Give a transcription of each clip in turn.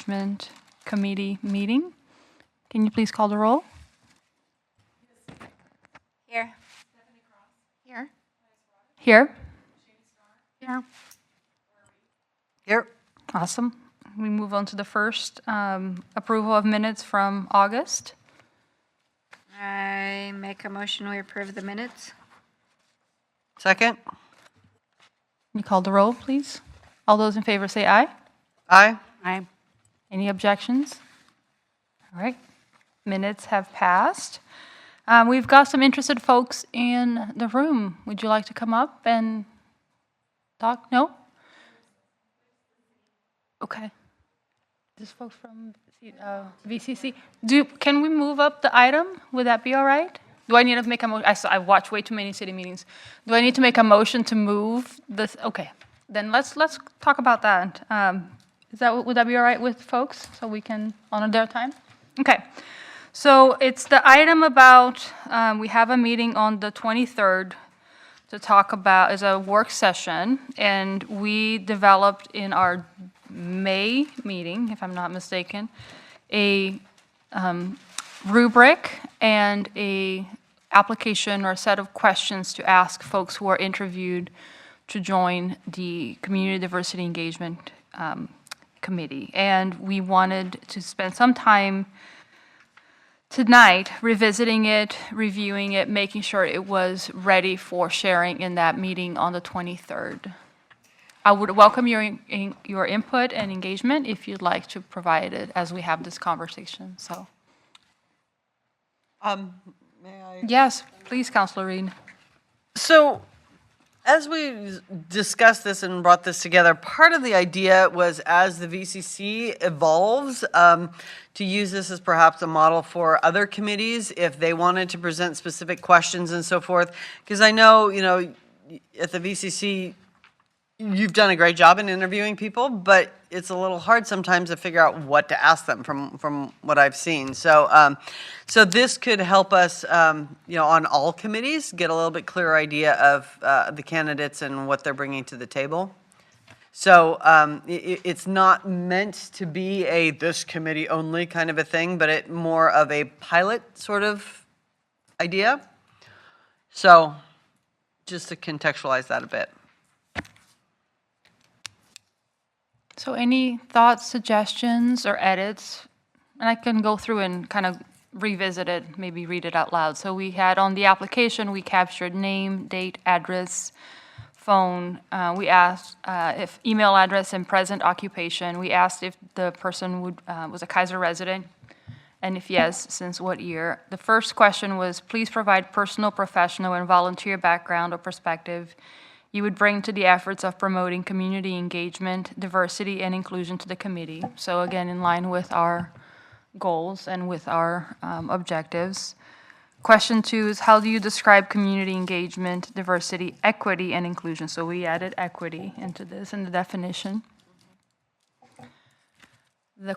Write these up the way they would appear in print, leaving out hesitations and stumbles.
Engagement Committee meeting. Can you please call the roll? Here. Here. Here. Here. Here. Awesome. We move on to the first approval of minutes from August. I make a motion we approve the minutes. Second. Can you call the roll, please? All those in favor say aye. Aye. Aye. Any objections? All right. Minutes have passed. We've got some interested folks in the room. Would you like to come up and talk? No? Okay. This folks from VCC. Can we move up the item? Would that be all right? Do I need to make a motion? I watch way too many city meetings. Do I need to make a motion to move this? Okay. Then let's talk about that. Would that be all right with folks so we can honor their time? Okay. So it's the item about, we have a meeting on the 23rd to talk about, is a work session, and we developed in our May meeting, if I'm not mistaken, a rubric and a application or a set of questions to ask folks who are interviewed to join the Community Diversity Engagement Committee. And we wanted to spend some time tonight revisiting it, reviewing it, making sure it was ready for sharing in that meeting on the 23rd. I would welcome your input and engagement if you'd like to provide it as we have this conversation. So, May I? yes, please, Councilor Reed. So, as we discussed this and brought this together, part of the idea was as the VCC evolves, to use this as perhaps a model for other committees if they wanted to present specific questions and so forth. Because I know, at the VCC, you've done a great job in interviewing people, but it's a little hard sometimes to figure out what to ask them from what I've seen. So, so this could help us, on all committees, get a little bit clearer idea of the candidates and what they're bringing to the table. So it's not meant to be a this committee only kind of a thing, but it more of a pilot sort of idea. So just to contextualize that a bit. So any thoughts, suggestions, or edits? And I can go through and kind of revisit it, maybe read it out loud. So we had on the application, we captured name, date, address, phone. We asked if email address and present occupation. We asked if the person was a Kaiser resident, and if yes, since what year. The first question was, please provide personal, professional, and volunteer background or perspective you would bring to the efforts of promoting community engagement, diversity, and inclusion to the committee. So again, in line with our goals and with our objectives. Question 2 is, how do you describe community engagement, diversity, equity, and inclusion? So we added equity into this in the definition. The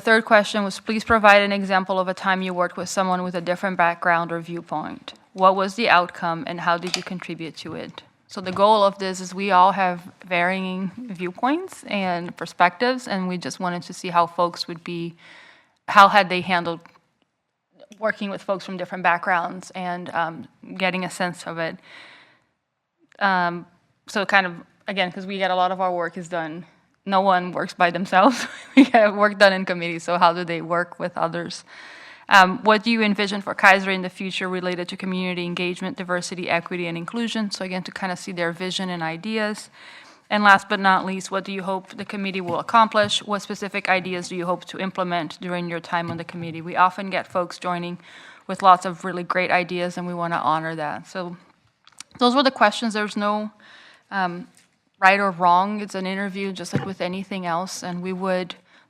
third question was, please provide an example of a time you worked with someone with a different background or viewpoint. What was the outcome and how did you contribute to it? So the goal of this is we all have varying viewpoints and perspectives, and we just wanted to see how folks would be, how had they handled working with folks from different backgrounds and getting a sense of it. So kind of, again, because we get a lot of our work is done, no one works by themselves. We get work done in committees, so how do they work with others? What do you envision for Kaiser in the future related to community engagement, diversity, equity, and inclusion? So again, to kind of see their vision and ideas. And last but not least, what do you hope the committee will accomplish? What specific ideas do you hope to implement during your time on the committee? We often get folks joining with lots of really great ideas, and we want to honor that. So those were the questions. There's no right or wrong. It's an interview just like with anything else, and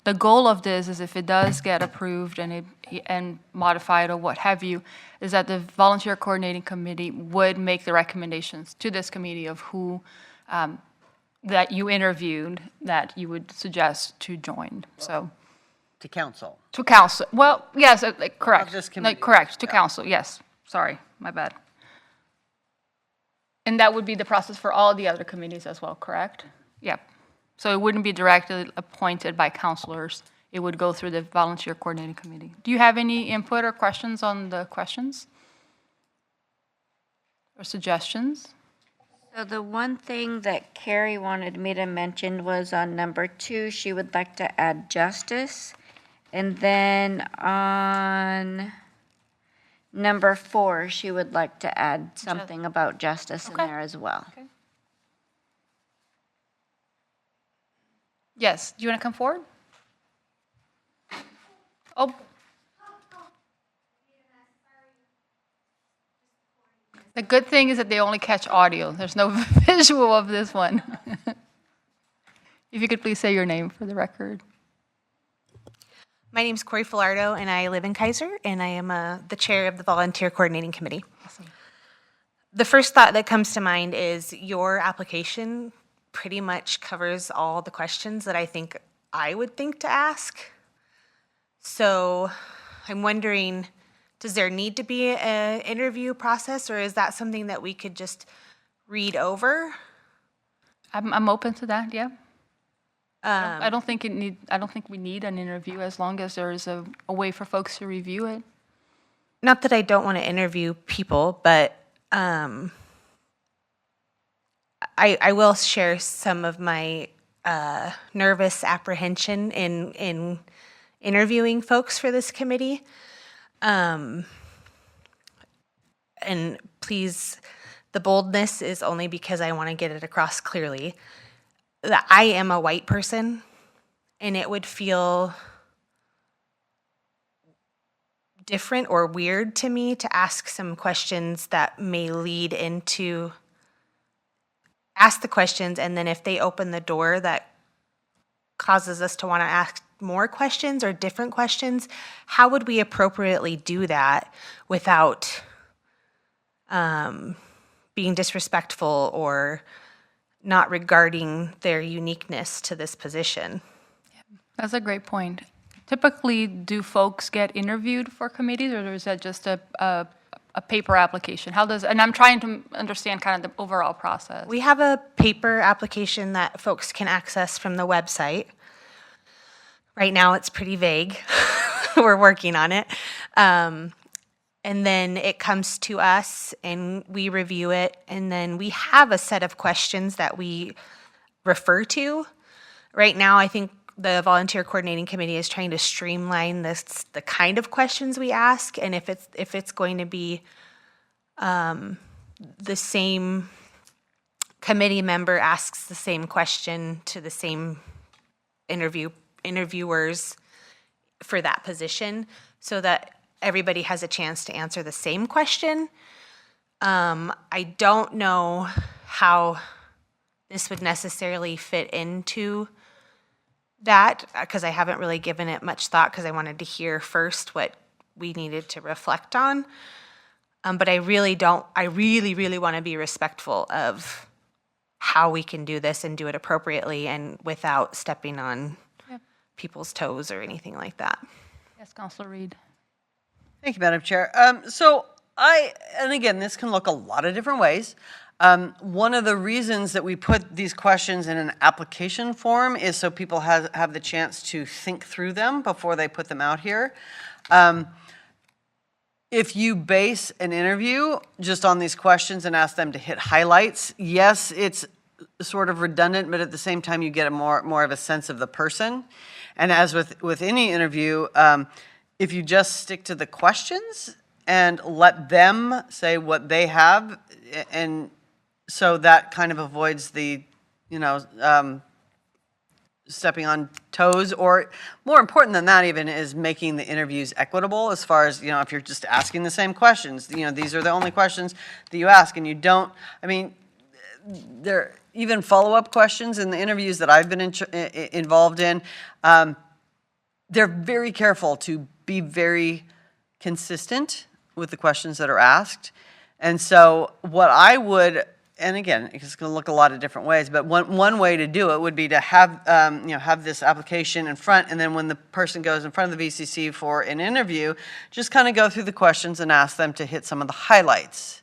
the goal of this is if it does get approved and modified or what have you, is that the volunteer coordinating committee would make the recommendations to this committee of who that you interviewed that you would suggest to join. So To council. to council. Well, yes, correct. Of this committee. Correct, to Yeah. council, yes. Sorry, my bad. And that would be the process for all the other committees as well, correct? Yep. So it wouldn't be directly appointed by councilors. it would go through the volunteer coordinating committee. Do you have any input or questions on the questions? Or suggestions? So the one thing that Carrie wanted me to mention was on number 2, she would like to add justice. And then on number 4, she would like to add something about justice in Okay. there as well. Okay. Yes, do you want to come forward? Oh. The good thing is that they only catch audio. There's no visual of this one. If you could please say your name for the record. My name is Corey Filardo, and I live in Kaiser, and I am the chair of the Volunteer Coordinating Committee. Awesome. The first thought that comes to mind is your application pretty much covers all the questions that I think I would think to ask. So I'm wondering, does there need to be an interview process, or is that something that we could just read over? I'm open to that, yeah. I don't think we need an interview as long as there is a way for folks to review it. Not that I don't want to interview people, but I will share some of my nervous apprehension in interviewing folks for this committee. And please, the boldness is only because I want to get it across clearly that I am a white person, and it would feel different or weird to me to ask some questions that may lead into ask the questions, and then if they open the door that causes us to want to ask more questions or different questions, how would we appropriately do that without being disrespectful or not regarding their uniqueness to this position? That's a great point. Typically, do folks get interviewed for committees, or is that just a paper application? And I'm trying to understand kind of the overall process. We have a paper application that folks can access from the website. Right now, it's pretty vague. We're working on it. And then it comes to us, and we review it, and then we have a set of questions that we refer to. Right now, I think the Volunteer Coordinating Committee is trying to streamline the kind of questions we ask, and if it's going to be the same committee member asks the same question to the same interviewers for that position, so that everybody has a chance to answer the same question. I don't know how this would necessarily fit into that, because I haven't really given it much thought, because I wanted to hear first what we needed to reflect on. But I really want to be respectful of how we can do this and do it appropriately and without stepping on people's toes or anything like that. Yes, Councilor Reed. Thank you, Madam Chair. And again, this can look a lot of different ways. One of the reasons that we put these questions in an application form is so people have the chance to think through them before they put them out here. If you base an interview just on these questions and ask them to hit highlights, yes, it's sort of redundant, but at the same time, you get a more of a sense of the person. And as with any interview, if you just stick to the questions and let them say what they have, and so that kind of avoids the, stepping on toes, or more important than that even is making the interviews equitable as far as, if you're just asking the same questions, these are the only questions that you ask, and you don't, there even follow-up questions in the interviews that I've been involved in, they're very careful to be very consistent with the questions that are asked. And so what I would, and again, it's going to look a lot of different ways, but one way to do it would be to have, have this application in front, and then when the person goes in front of the VCC for an interview, just kind of go through the questions and ask them to hit some of the highlights.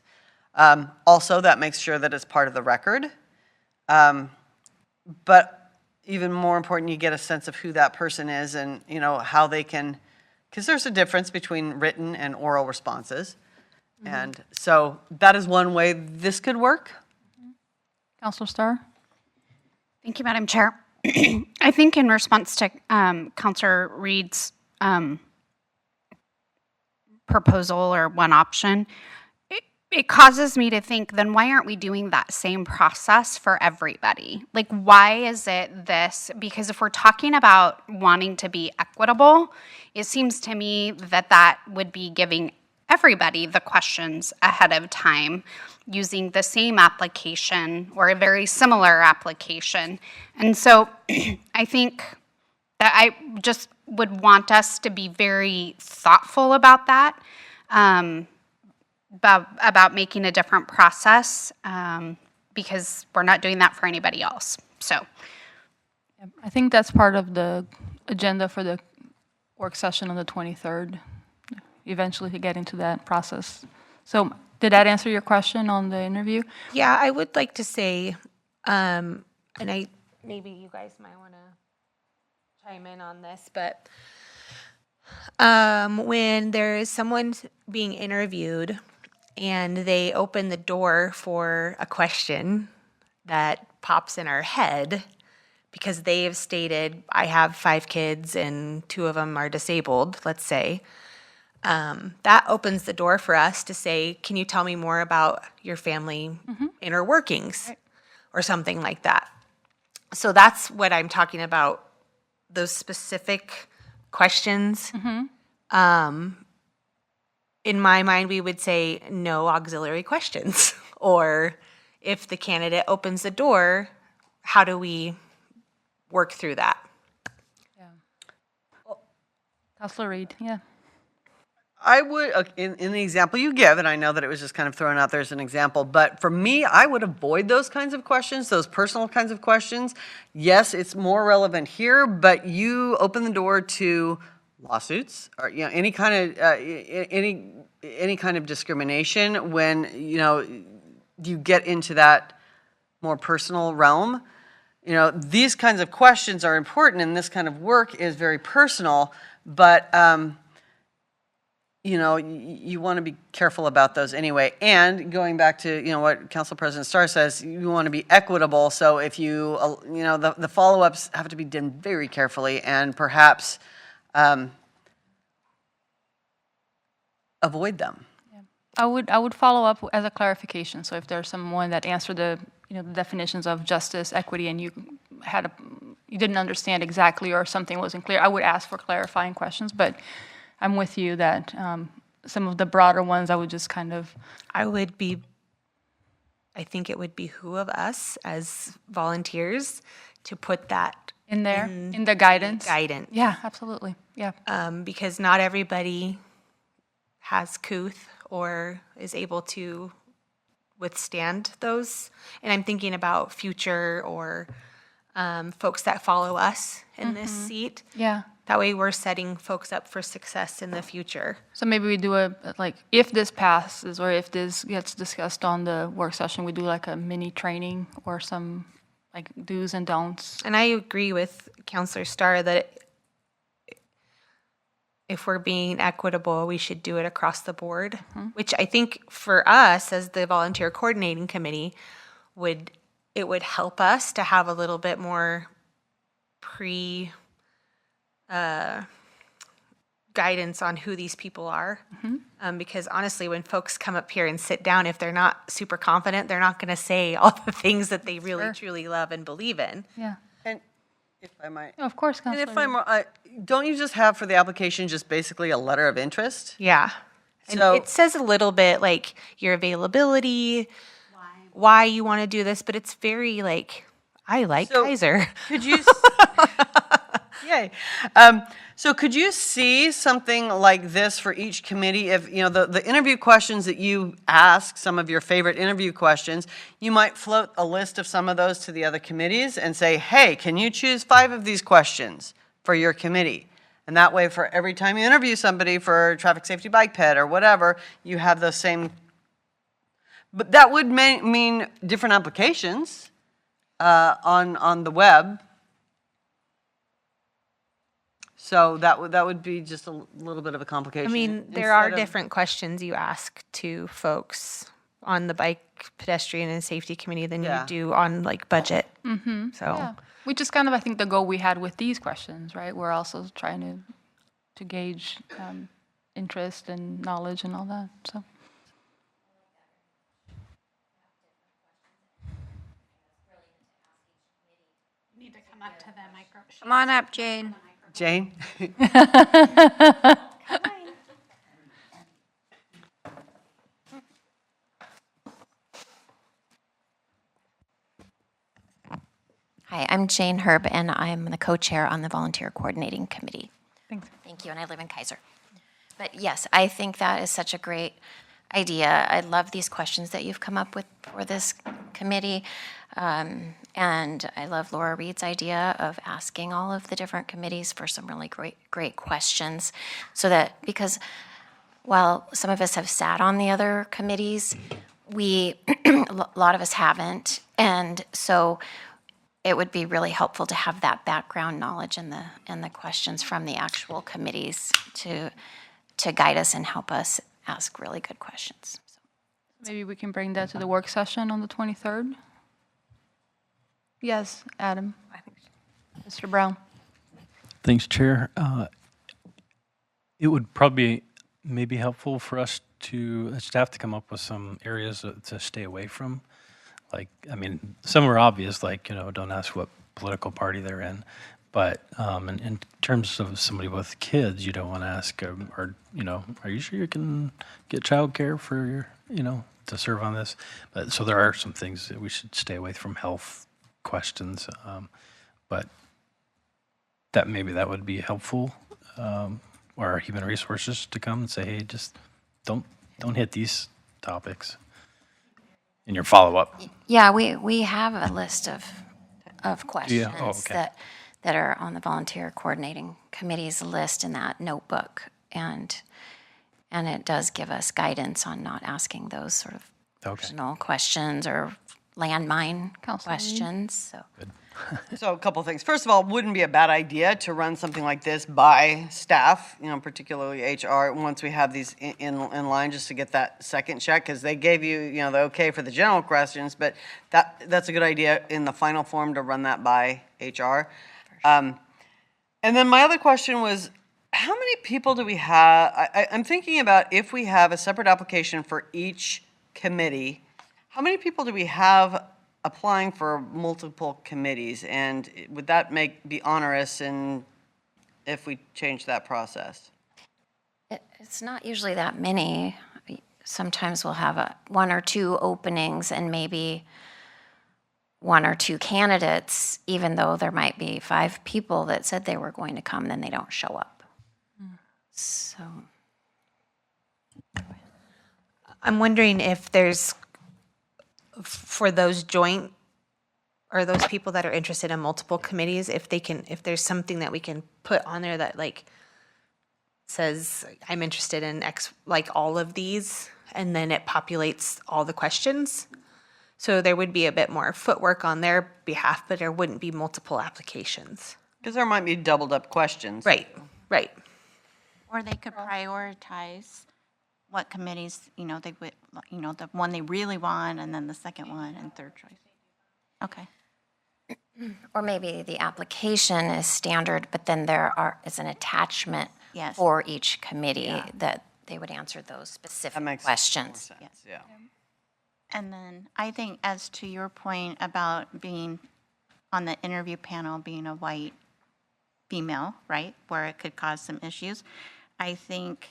Also, that makes sure that it's part of the record. But even more important, you get a sense of who that person is and, you know, how they can, because there's a difference between written and oral responses. And so that is one way this could work. Counselor Starr? Thank you, Madam Chair. I think in response to Councillor Reed's proposal or one option, it causes me to think, then why aren't we doing that same process for everybody? Like, why is it this? Because if we're talking about wanting to be equitable, it seems to me that that would be giving everybody the questions ahead of time using the same application or a very similar application. And so I think that I just would want us to be very thoughtful about that. About making a different process because we're not doing that for anybody else. So I think that's part of the agenda for the work session on the 23rd, eventually to get into that process. So did that answer your question on the interview? Yeah, I would like to say, and maybe you guys might want to chime in on this, but when there is someone being interviewed and they open the door for a question that pops in our head because they have stated, I have 5 kids and 2 of them are disabled, let's say, that opens the door for us to say, can you tell me more about your family inner workings or something like that? So that's what I'm talking about, those specific questions. In my mind, we would say no auxiliary questions. Or if the candidate opens the door, how do we work through that? Counselor Reed, yeah. I would, in the example you give, and I know that it was just kind of thrown out there as an example, but for me, I would avoid those kinds of questions, those personal kinds of questions. Yes, it's more relevant here, but you open the door to lawsuits or, you know, any kind of discrimination when, you know, you get into that more personal realm. You know, these kinds of questions are important, and this kind of work is very personal, but you know, you want to be careful about those anyway. And going back to, you know, what Council President Starr says, you want to be equitable. So if you, you know, the follow-ups have to be done very carefully and perhaps avoid them. I would follow up as a clarification. So if there's someone that answered the, you know, the definitions of justice, equity, and you didn't understand exactly or something wasn't clear, I would ask for clarifying questions. But I'm with you that some of the broader ones I would just kind of. I think it would behoove us as volunteers to put that In there, in the guidance? guidance. Yeah, absolutely, yeah. Because not everybody has couth or is able to withstand those. And I'm thinking about future or folks that follow us in this seat. Yeah. That way we're setting folks up for success in the future. So maybe we do if this passes or if this gets discussed on the work session, we do like a mini training or some like do's and don'ts. And I agree with Councillor Starr that if we're being equitable, we should do it across the board, which I think for us as the volunteer coordinating committee would help us to have a little bit more guidance on who these people are. Because honestly, when folks come up here and sit down, if they're not super confident, they're not going to say all the things that they really, truly love and believe in. Yeah. And if I might. Oh, of course, And Councilor. if don't you just have for the application just basically a letter of interest? Yeah. And So- it says a little bit like your availability, why you want to do this, but it's very like, I like So- Kaiser. Could you? Yay. So could you see something like this for each committee? If, you know, the interview questions that you ask, some of your favorite interview questions, you might float a list of some of those to the other committees and say, hey, can you choose 5 of these questions for your committee? And that way, for every time you interview somebody for traffic safety bike ped or whatever, you have those same. But that would mean different applications on the web. So that would be just a little bit of a complication. I mean, there are Instead of- different questions you ask to folks on the bike pedestrian and safety committee than Yeah. you do on like budget. Mm-hmm. So Yeah, which is kind of, I think, the goal we had with these questions, right? We're also trying to gauge interest and knowledge and all that, so. Need to come up to the micro. Come on up, Jane. Jane? Hi, I'm Jane Herb, and I'm the co-chair on the Volunteer Coordinating Committee. Thanks. Thank you, and I live in Kaiser. But yes, I think that is such a great idea. I love these questions that you've come up with for this committee. And I love Laura Reed's idea of asking all of the different committees for some really great questions. So that, because while some of us have sat on the other committees, a lot of us haven't. And so it would be really helpful to have that background knowledge and the questions from the actual committees to guide us and help us ask really good questions. So. Maybe we can bring that to the work session on the 23rd? Yes, Adam. Mr. Brown. Thanks, Chair. It would probably be maybe helpful for us staff to come up with some areas to stay away from. Like, I mean, some are obvious, like, don't ask what political party they're in. But in terms of somebody with kids, you don't want to ask, are you sure you can get childcare for your, to serve on this? But so there are some things that we should stay away from, health questions. But that would be helpful, or our human resources to come and say, hey, just don't hit these topics in your follow-up. Yeah, we have a list of questions Oh, okay. that are on the volunteer coordinating committee's list in that notebook, and it does give us guidance on not asking those sort of personal questions or landmine questions. So. So a couple things. First of all, it wouldn't be a bad idea to run something like this by staff, particularly HR, once we have these in line, just to get that second check, because they gave you, the okay for the general questions, but that's a good idea in the final form to run that by HR. And then my other question was, how many people do we have? I'm thinking about if we have a separate application for each committee, how many people do we have applying for multiple committees? And would that be onerous if we change that process? It's not usually that many. Sometimes we'll have one or two openings and maybe one or two candidates, even though there might be 5 people that said they were going to come, then they don't show up. So. I'm wondering if there's, for those joint, or those people that are interested in multiple committees, if there's something that we can put on there that like says, I'm interested in X, like all of these, and then it populates all the questions. So there would be a bit more footwork on their behalf, but there wouldn't be multiple applications. Because there might be doubled up questions. Right. Or they could prioritize what committees, they would, the one they really want, and then the second one and third choice. Okay. Or maybe the application is standard, but then is an attachment Yes. for each committee that they would answer those specific That makes questions. more sense, yeah. And then I think, as to your point about being on the interview panel, being a white female, right, where it could cause some issues, I think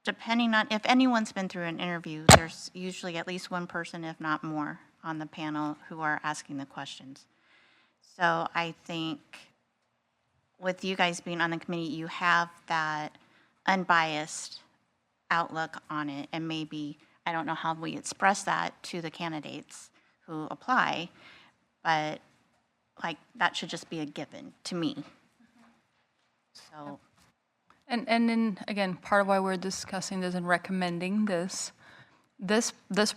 depending on, if anyone's been through an interview, there's usually at least one person, if not more, on the panel who are asking the questions. So I think with you guys being on the committee, you have that unbiased outlook on it, and maybe, I don't know how we express that to the candidates who apply, but like that should just be a given to me. So. And then, again, part of why we're discussing this and recommending this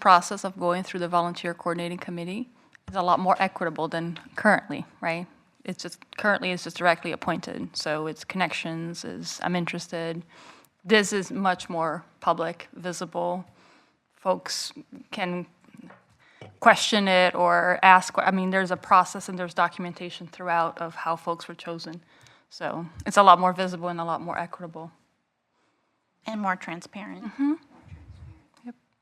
process of going through the volunteer coordinating committee is a lot more equitable than currently, right? it's just currently it's just directly appointed. So it's connections, is I'm interested. This is much more public, visible. Folks can question it or ask. I mean, there's a process and there's documentation throughout of how folks were chosen. So it's a lot more visible and a lot more equitable. And more transparent.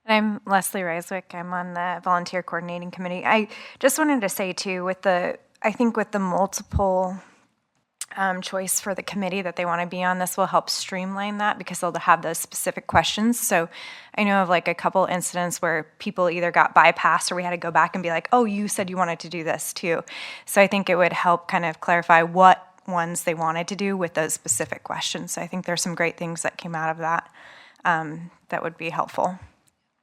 I'm Leslie Reiswick. I'm on the volunteer coordinating committee. I just wanted to say too, I think with the multiple choice for the committee that they want to be on, this will help streamline that because they'll have those specific questions. So I know of like a couple incidents where people either got bypassed or we had to go back and be like, oh, you said you wanted to do this too. So I think it would help kind of clarify what ones they wanted to do with those specific questions. So I think there's some great things that came out of that that would be helpful.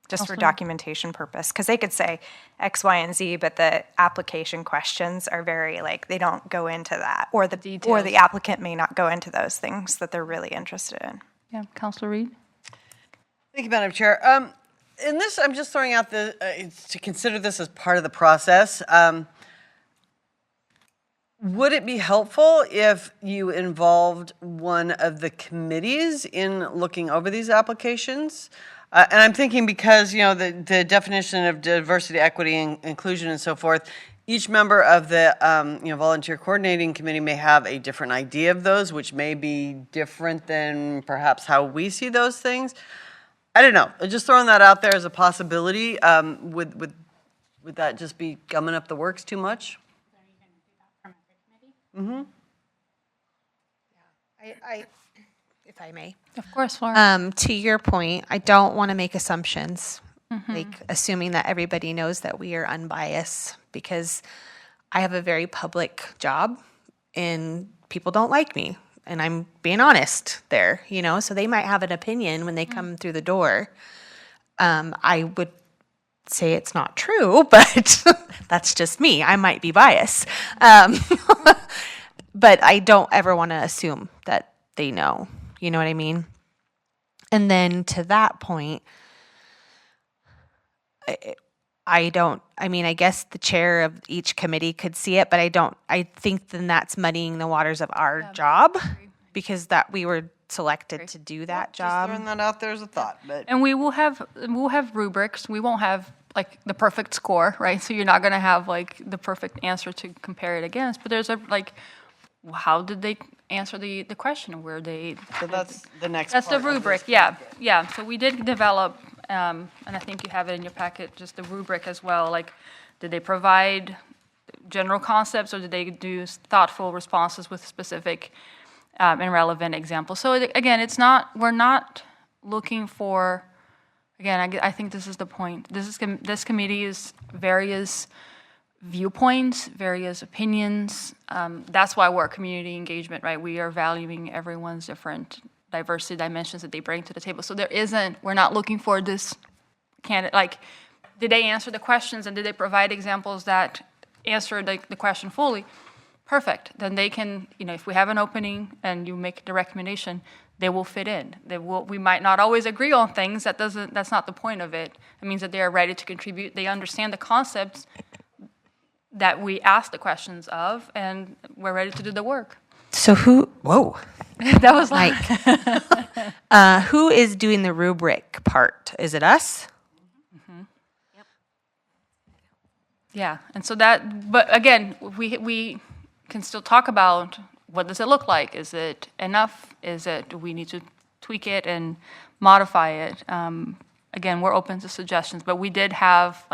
Just for documentation purpose, because they could say X, Y, and Z, but the application questions are very like they don't go into that, or the applicant may not go into those things that they're really interested in. Yeah, Councilor Reed? Thank you, Madam Chair. In this, I'm just throwing out to consider this as part of the process. Would it be helpful if you involved one of the committees in looking over these applications? And I'm thinking because, the definition of diversity, equity, and inclusion and so forth, each member of the, volunteer coordinating committee may have a different idea of those, which may be different than perhaps how we see those things. I don't know. Just throwing that out there as a possibility. Would that just be gumming up the works too much? If I may. Of course, Laura. To your point, I don't want to make assumptions, like assuming that everybody knows that we are unbiased, because I have a very public job and people don't like me. And I'm being honest there, so they might have an opinion when they come through the door. I would say it's not true, but that's just me. I might be biased. But I don't ever want to assume that they know. You know what I mean? And then to that point, I guess the chair of each committee could see it, but I think then that's muddying the waters of our job because that we were selected to do that Just job. throwing that out there as a thought. But And we'll have rubrics. We won't have like the perfect score, right? So you're not going to have like the perfect answer to compare it against. But there's how did they answer the question? Where they? so that's the next That's the part of this. rubric. Yeah. So we did develop, and I think you have it in your packet, just the rubric as well. Like, did they provide general concepts, or did they do thoughtful responses with specific and relevant examples? So again, we're not looking for. Again, I think this is the point. This committee is various viewpoints, various opinions. That's why we're community engagement, right? We are valuing everyone's different diversity dimensions that they bring to the table. So we're not looking for this candidate, did they answer the questions and did they provide examples that answer the question fully? Perfect. Then they can, if we have an opening and you make the recommendation, they will fit in. We might not always agree on things. That's not the point of it. It means that they are ready to contribute. They understand the concepts that we ask the questions of, and we're ready to do the work. So whoa. That was Who is doing the rubric part? Is it us? Yeah, and so but again, we can still talk about what does it look like? Is it enough? Do we need to tweak it and modify it? Again, we're open to suggestions, but we did have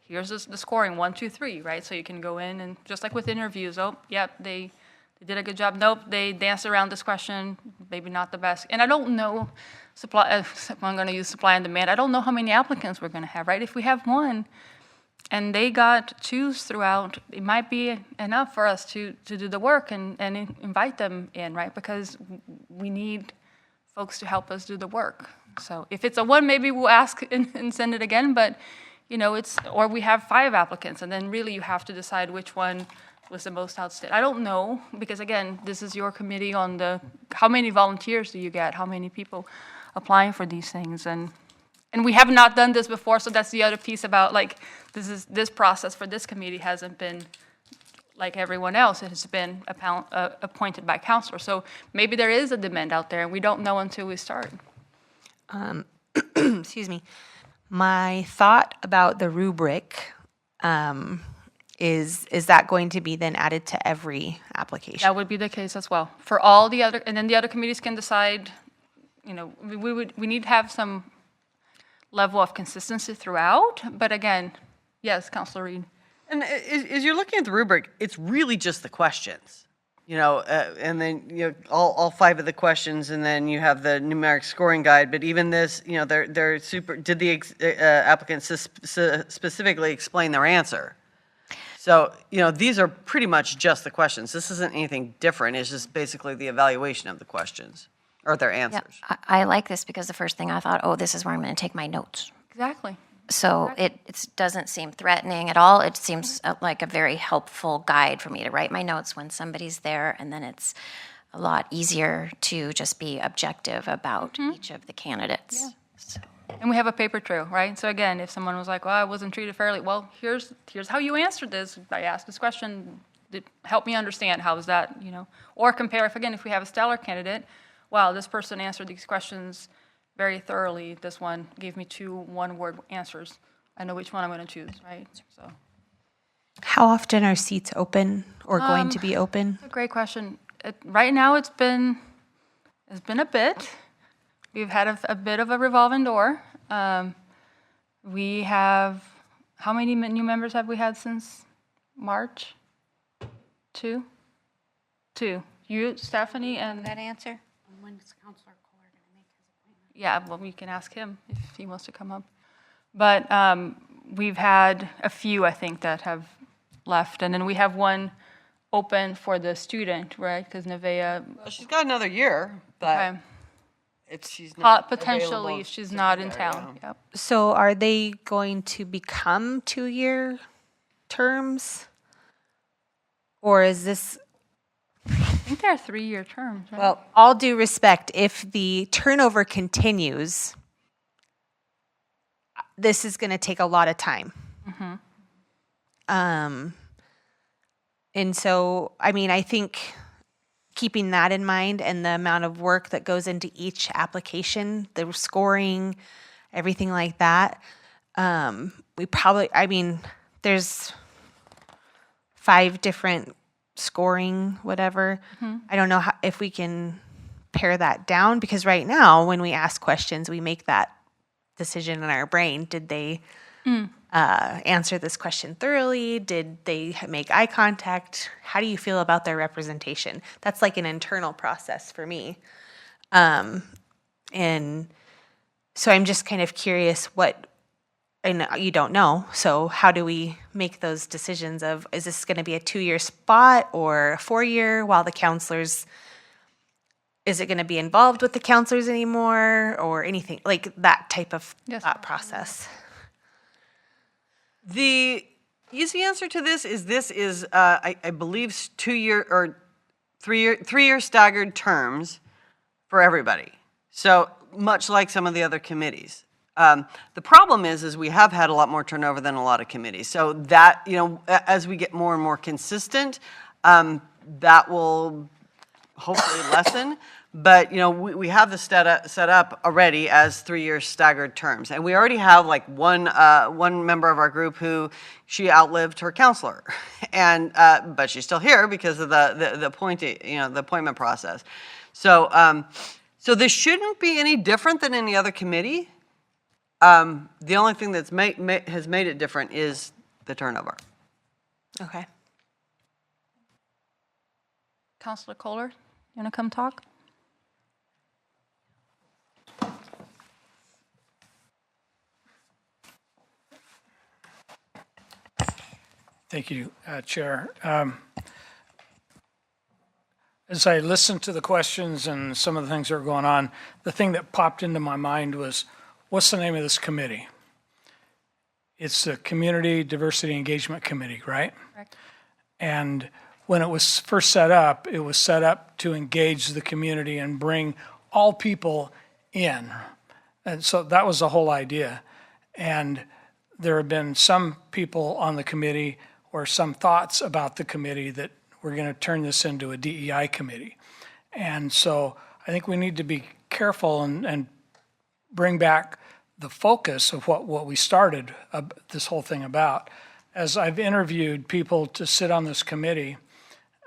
here's the scoring, 1, 2, 3, right? So you can go in and just like with interviews, they did a good job. Nope, they danced around this question, maybe not the best. And I don't know, I'm going to use supply and demand. I don't know how many applicants we're going to have, right? If we have one and they got 2s throughout, it might be enough for us to do the work and invite them in, right? Because we need folks to help us do the work. So if it's a 1, maybe we'll ask and send it again, but or we have 5 applicants, and then really you have to decide which one was the most outstanding. I don't know, because again, this is your committee on how many volunteers do you get? How many people applying for these things? And we have not done this before, so that's the other piece about this process for this committee hasn't been like everyone else, it has been appointed by council. So maybe there is a demand out there, and we don't know until we start. Excuse me. My thought about the rubric is that going to be then added to every application? That would be the case as well. For all the other, and then the other committees can decide, we need to have some level of consistency throughout. But again, yes, Councilor Reed. And as you're looking at the rubric, it's really just the questions, and then, all 5 of the questions, and then you have the numeric scoring guide. But even this, they're super, did the applicants specifically explain their answer? So, these are pretty much just the questions. This isn't anything different. It's just basically the evaluation of the questions or their Yeah, answers. I like this because the first thing I thought, oh, this is where I'm going to take my notes. Exactly. So it doesn't seem threatening at all. It seems like a very helpful guide for me to write my notes when somebody's there, and then it's a lot easier to just be objective about each of the candidates. So. And we have a paper trail, right? So again, if someone was like, well, I wasn't treated fairly, well, here's how you answered this. I asked this question. Help me understand, how is that, Or compare, if we have a stellar candidate, wow, this person answered these questions very thoroughly. This one gave me 2 one-word answers. I know which one I'm going to choose, right? So, How often are seats open or going to be open? a great question. Right now, it's been a bit. We've had a bit of a revolving door. We have, how many new members have we had since March? 2? 2. You, Stephanie, and That answer? yeah, well, we can ask him if he wants to come up. But we've had a few, I think, that have left. And then we have one open for the student, right? Because Nevaeh, Well, she's got another year, but she's not available potentially, if she's not in there, town. Yep. So are they going to become 2-year terms? Or is this, I think they're 3-year terms, right? well, all due respect, if the turnover continues, this is going to take a lot of time. And so, I think keeping that in mind and the amount of work that goes into each application, the scoring, everything like that, we probably, there's 5 different scoring, whatever. I don't know if we can pare that down, because right now, when we ask questions, we make that decision in our brain. Did they answer this question thoroughly? Did they make eye contact? How do you feel about their representation? That's like an internal process for me. And so I'm just kind of curious and you don't know, so how do we make those decisions of, is this going to be a 2-year spot or a 4-year while the counselors, is it going to be involved with the counselors anymore or anything, like that type of thought process? The easy answer to this is I believe 2-year or 3-year staggered terms for everybody. So much like some of the other committees. The problem is we have had a lot more turnover than a lot of committees. So that, as we get more and more consistent, that will hopefully lessen. But, we have this set up already as 3-year staggered terms. And we already have like one member of our group who she outlived her counselor. And, but she's still here because of the appointment process. So, so this shouldn't be any different than any other committee. The only thing that's has made it different is the turnover. Okay. Councilor Kohler, you want to come talk? Thank you, Chair. As I listened to the questions and some of the things that are going on, the thing that popped into my mind was, what's the name of this committee? It's the Community Diversity Engagement Committee, right? Correct. And when it was first set up, it was set up to engage the community and bring all people in. And so that was the whole idea. And there have been some people on the committee or some thoughts about the committee that we're going to turn this into a DEI committee. And so I think we need to be careful and bring back the focus of what we started this whole thing about. As I've interviewed people to sit on this committee,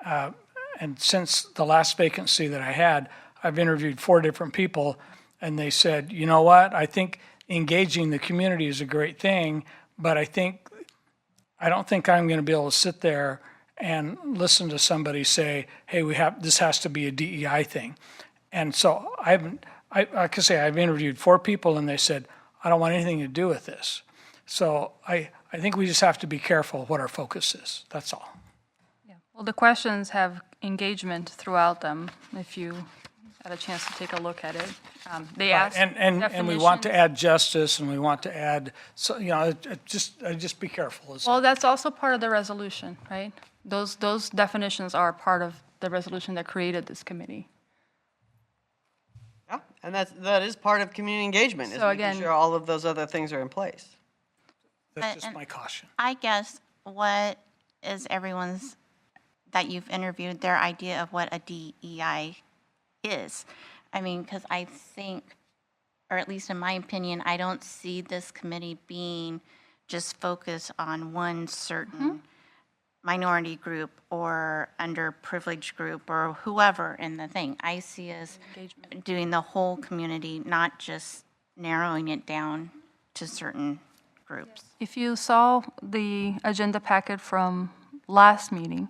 and since the last vacancy that I had, I've interviewed 4 different people, and they said, you know what, I think engaging the community is a great thing, but I don't think I'm going to be able to sit there and listen to somebody say, hey, this has to be a DEI thing. And so like I say, I've interviewed 4 people, and they said, I don't want anything to do with this. So I think we just have to be careful what our focus is. That's all. Well, the questions have engagement throughout them, if you had a chance to take a look at it. They ask And we want to definitions. add justice, and we want to add, so, just be careful. Well, that's also part of the resolution, right? Those definitions are part of the resolution that created this committee. Yeah, and that is part of community engagement, is So making again- sure all of those other things are in place. That's just And- my caution. I guess what is everyone's, that you've interviewed, their idea of what a DEI is? I mean, because I think, or at least in my opinion, I don't see this committee being just focused on one certain minority group or underprivileged group or whoever in the thing. I see us doing the whole community, not just narrowing it down to certain groups. If you saw the agenda packet from last meeting,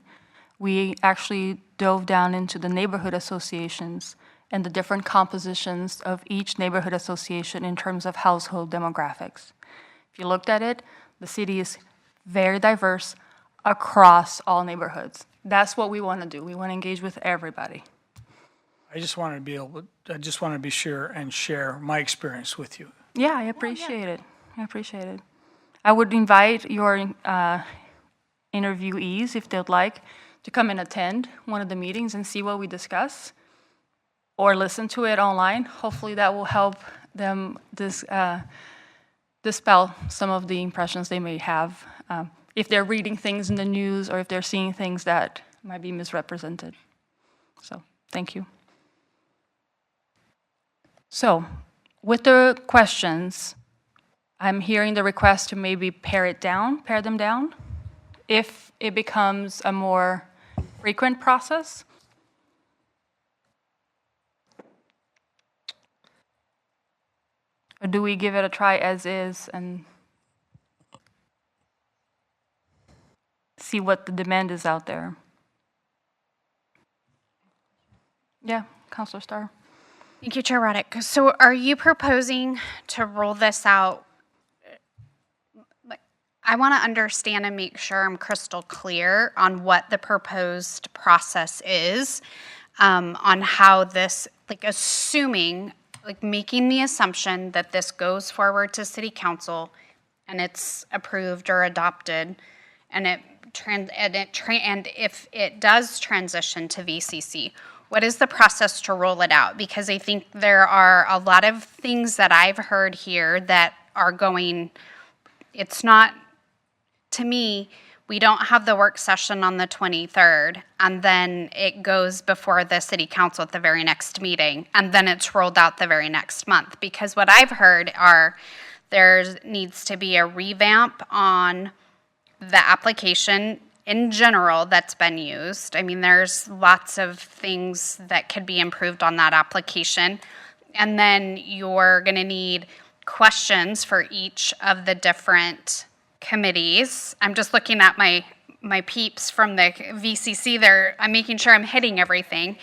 we actually dove down into the neighborhood associations and the different compositions of each neighborhood association in terms of household demographics. If you looked at it, the city is very diverse across all neighborhoods. That's what we want to do. We want to engage with everybody. I just want to be sure and share my experience with you. Yeah, I appreciate it. I appreciate it. I would invite your interviewees, if they'd like, to come and attend one of the meetings and see what we discuss, or listen to it online. Hopefully that will help them dispel some of the impressions they may have if they're reading things in the news or if they're seeing things that might be misrepresented. So, thank you. So, with the questions, I'm hearing the request to maybe pare them down, if it becomes a more frequent process. Or do we give it a try as is and see what the demand is out there? Yeah, Councilor Starr. Thank you, Chair Roddick. So are you proposing to roll this out? I want to understand and make sure I'm crystal clear on what the proposed process is, on how this, assuming, making the assumption that this goes forward to City Council and it's approved or adopted, and if it does transition to VCC, what is the process to roll it out? Because I think there are a lot of things that I've heard here that are going, it's not, to me, we don't have the work session on the 23rd, and then it goes before the City Council at the very next meeting, and then it's rolled out the very next month. Because what I've heard are there needs to be a revamp on the application in general that's been used. I mean, there's lots of things that could be improved on that application. And then you're going to need questions for each of the different committees. I'm just looking at my peeps from the VCC there. I'm making sure I'm hitting everything.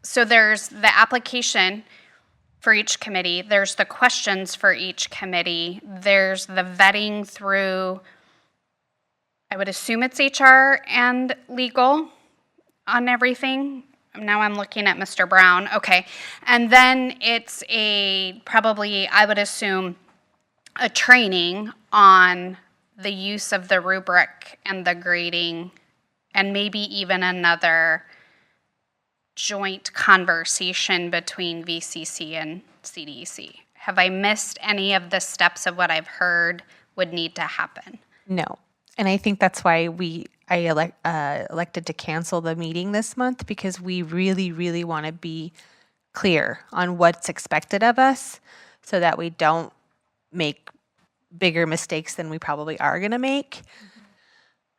So there's the application for each committee. There's the questions for each committee. There's the vetting through, I would assume it's HR and legal on everything. Now I'm looking at Mr. Brown. Okay. And then it's probably, I would assume, a training on the use of the rubric and the grading, and maybe even another joint conversation between VCC and CDEC. Have I missed any of the steps of what I've heard would need to happen? No. And I think that's why elected to cancel the meeting this month, because we really, really want to be clear on what's expected of us so that we don't make bigger mistakes than we probably are going to make.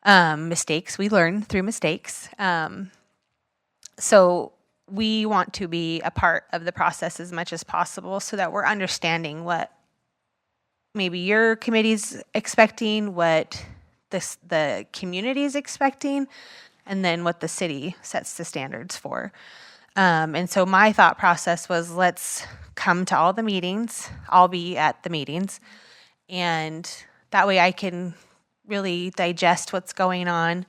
Mistakes, we learn through mistakes. So we want to be a part of the process as much as possible so that we're understanding what maybe your committee's expecting, what the community is expecting, and then what the city sets the standards for. And so my thought process was, let's come to all the meetings. I'll be at the meetings. And that way I can really digest what's going on.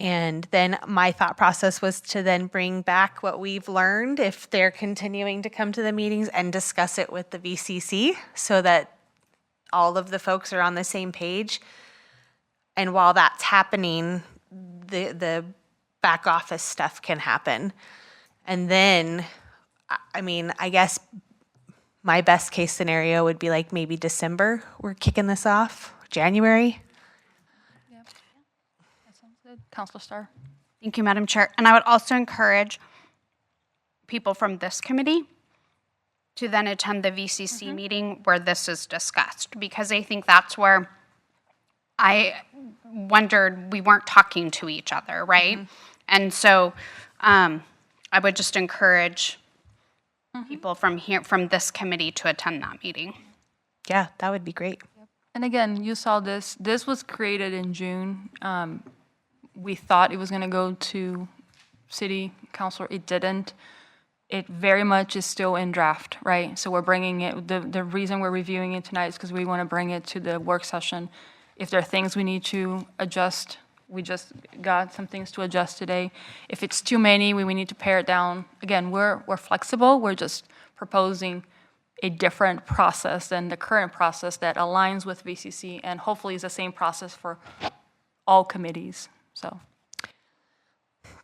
And then my thought process was to then bring back what we've learned if they're continuing to come to the meetings and discuss it with the VCC so that all of the folks are on the same page. And while that's happening, the back office stuff can happen. And then, I mean, I guess my best case scenario would be like maybe December, we're kicking this off, January. Councilor Starr. Thank you, Madam Chair. And I would also encourage people from this committee to then attend the VCC meeting where this is discussed, because I think that's where I wondered we weren't talking to each other, right? And so I would just encourage people from here, from this committee, to attend that meeting. Yeah, that would be great. And again, you saw this. This was created in June. We thought it was going to go to city council. It didn't. It very much is still in draft, right? So we're bringing it, the reason we're reviewing it tonight is because we want to bring it to the work session. If there are things we need to adjust, we just got some things to adjust today. If it's too many, we need to pare it down. Again, we're flexible. We're just proposing a different process than the current process that aligns with VCC and hopefully is the same process for all committees. So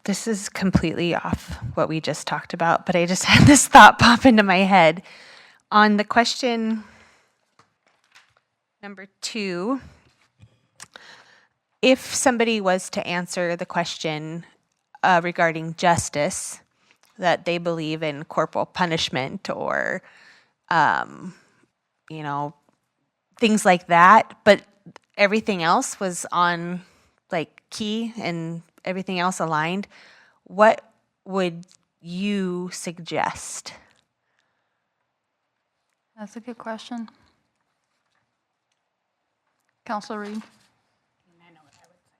this is completely off what we just talked about, but I just had this thought pop into my head. On the question number 2, if somebody was to answer the question regarding justice, that they believe in corporal punishment or, things like that, but everything else was on like key and everything else aligned, what would you suggest? that's a good question. Councilor Reed.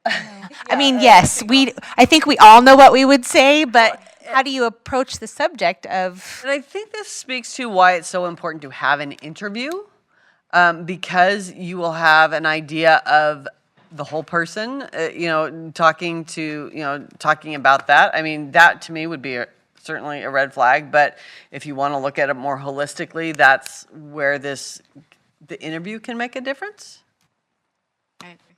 I mean, yes, I think we all know what we would say, but how do you approach the subject of? And I think this speaks to why it's so important to have an interview, because you will have an idea of the whole person, talking about that. I mean, that to me would be certainly a red flag, but if you want to look at it more holistically, that's where the interview can make a difference. I agree.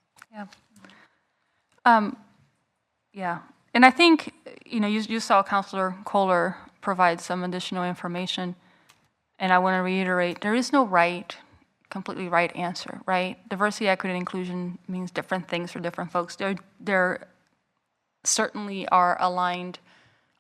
Yeah. And I think, you saw Councilor Kohler provide some additional information, and I want to reiterate, there is no completely right answer, right? Diversity, equity, and inclusion means different things for different folks. There certainly are aligned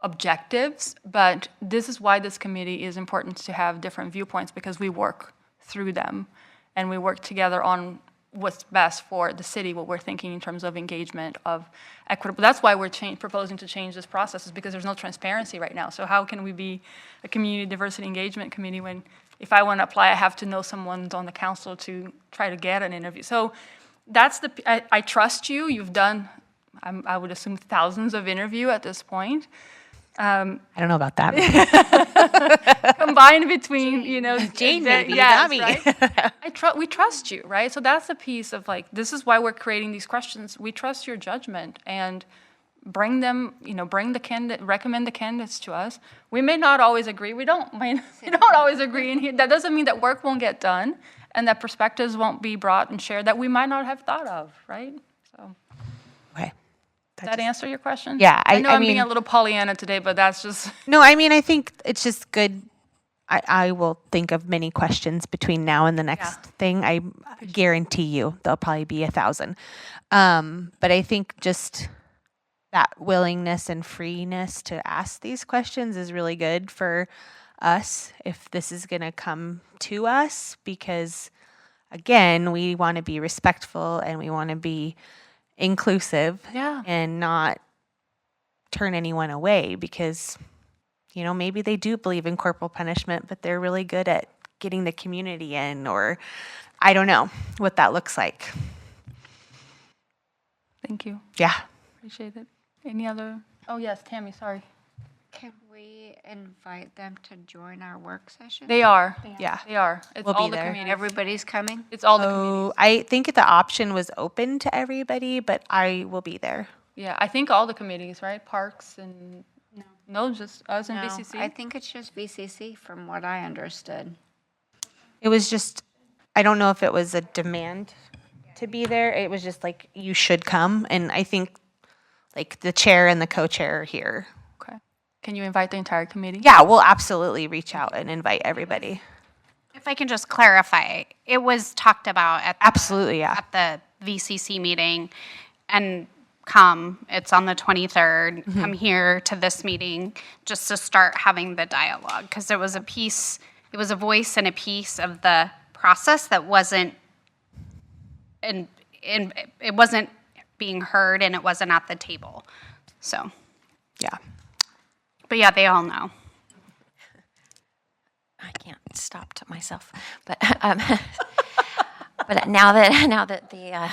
objectives, but this is why this committee is important to have different viewpoints, because we work through them, and we work together on what's best for the city, what we're thinking in terms of engagement, of equitable. That's why we're proposing to change this process, is because there's no transparency right now. So how can we be a community diversity engagement committee when if I want to apply, I have to know someone's on the council to try to get an interview? So that's I trust you. You've done, I would assume, thousands of interviews at this point. I don't know about that. Combined between, Jane, maybe, yes, not me. Right? We trust you, right? So that's the piece of this is why we're creating these questions. We trust your judgment and bring them, recommend the candidates to us. We may not always agree. We don't always agree in here. That doesn't mean that work won't get done and that perspectives won't be brought and shared that we might not have thought of, right? So. Okay. Does that answer your question? Yeah, I know I'm mean, being a little Pollyanna today, but that's just. No, I mean, I think it's just good I will think of many questions between now and the next thing. I guarantee you there'll probably be 1,000. But I think just that willingness and freeness to ask these questions is really good for us if this is going to come to us, because again, we want to be respectful and we want to be inclusive and not turn anyone away, because maybe they do believe in corporal punishment, but they're really good at getting the community in, or I don't know what that looks like. Thank you. Yeah. Appreciate it. Any other? Oh, yes, Tammy, sorry. Can we invite them to join our work session? They are. Yeah. They are. It's We'll all be the there. communities. Everybody's coming? It's all the Oh, communities. I think the option was open to everybody, but I will be there. Yeah, I think all the committees, right? Parks and, no, just us and No, BCC? I think it's just VCC from what I understood. It was just, I don't know if it was a demand to be there. It was just like, you should come. And I think like the chair and the co-chair are here. Okay. Can you invite the entire committee? Yeah, we'll absolutely reach out and invite everybody. If I can just clarify, it was talked about at Absolutely, yeah. the VCC meeting, and it's on the 23rd, come here to this meeting just to start having the dialogue, because it was a voice and a piece of the process that wasn't, and it wasn't being heard, and it wasn't at the table. So, Yeah. but yeah, they all know. I can't stop to myself, but but now that the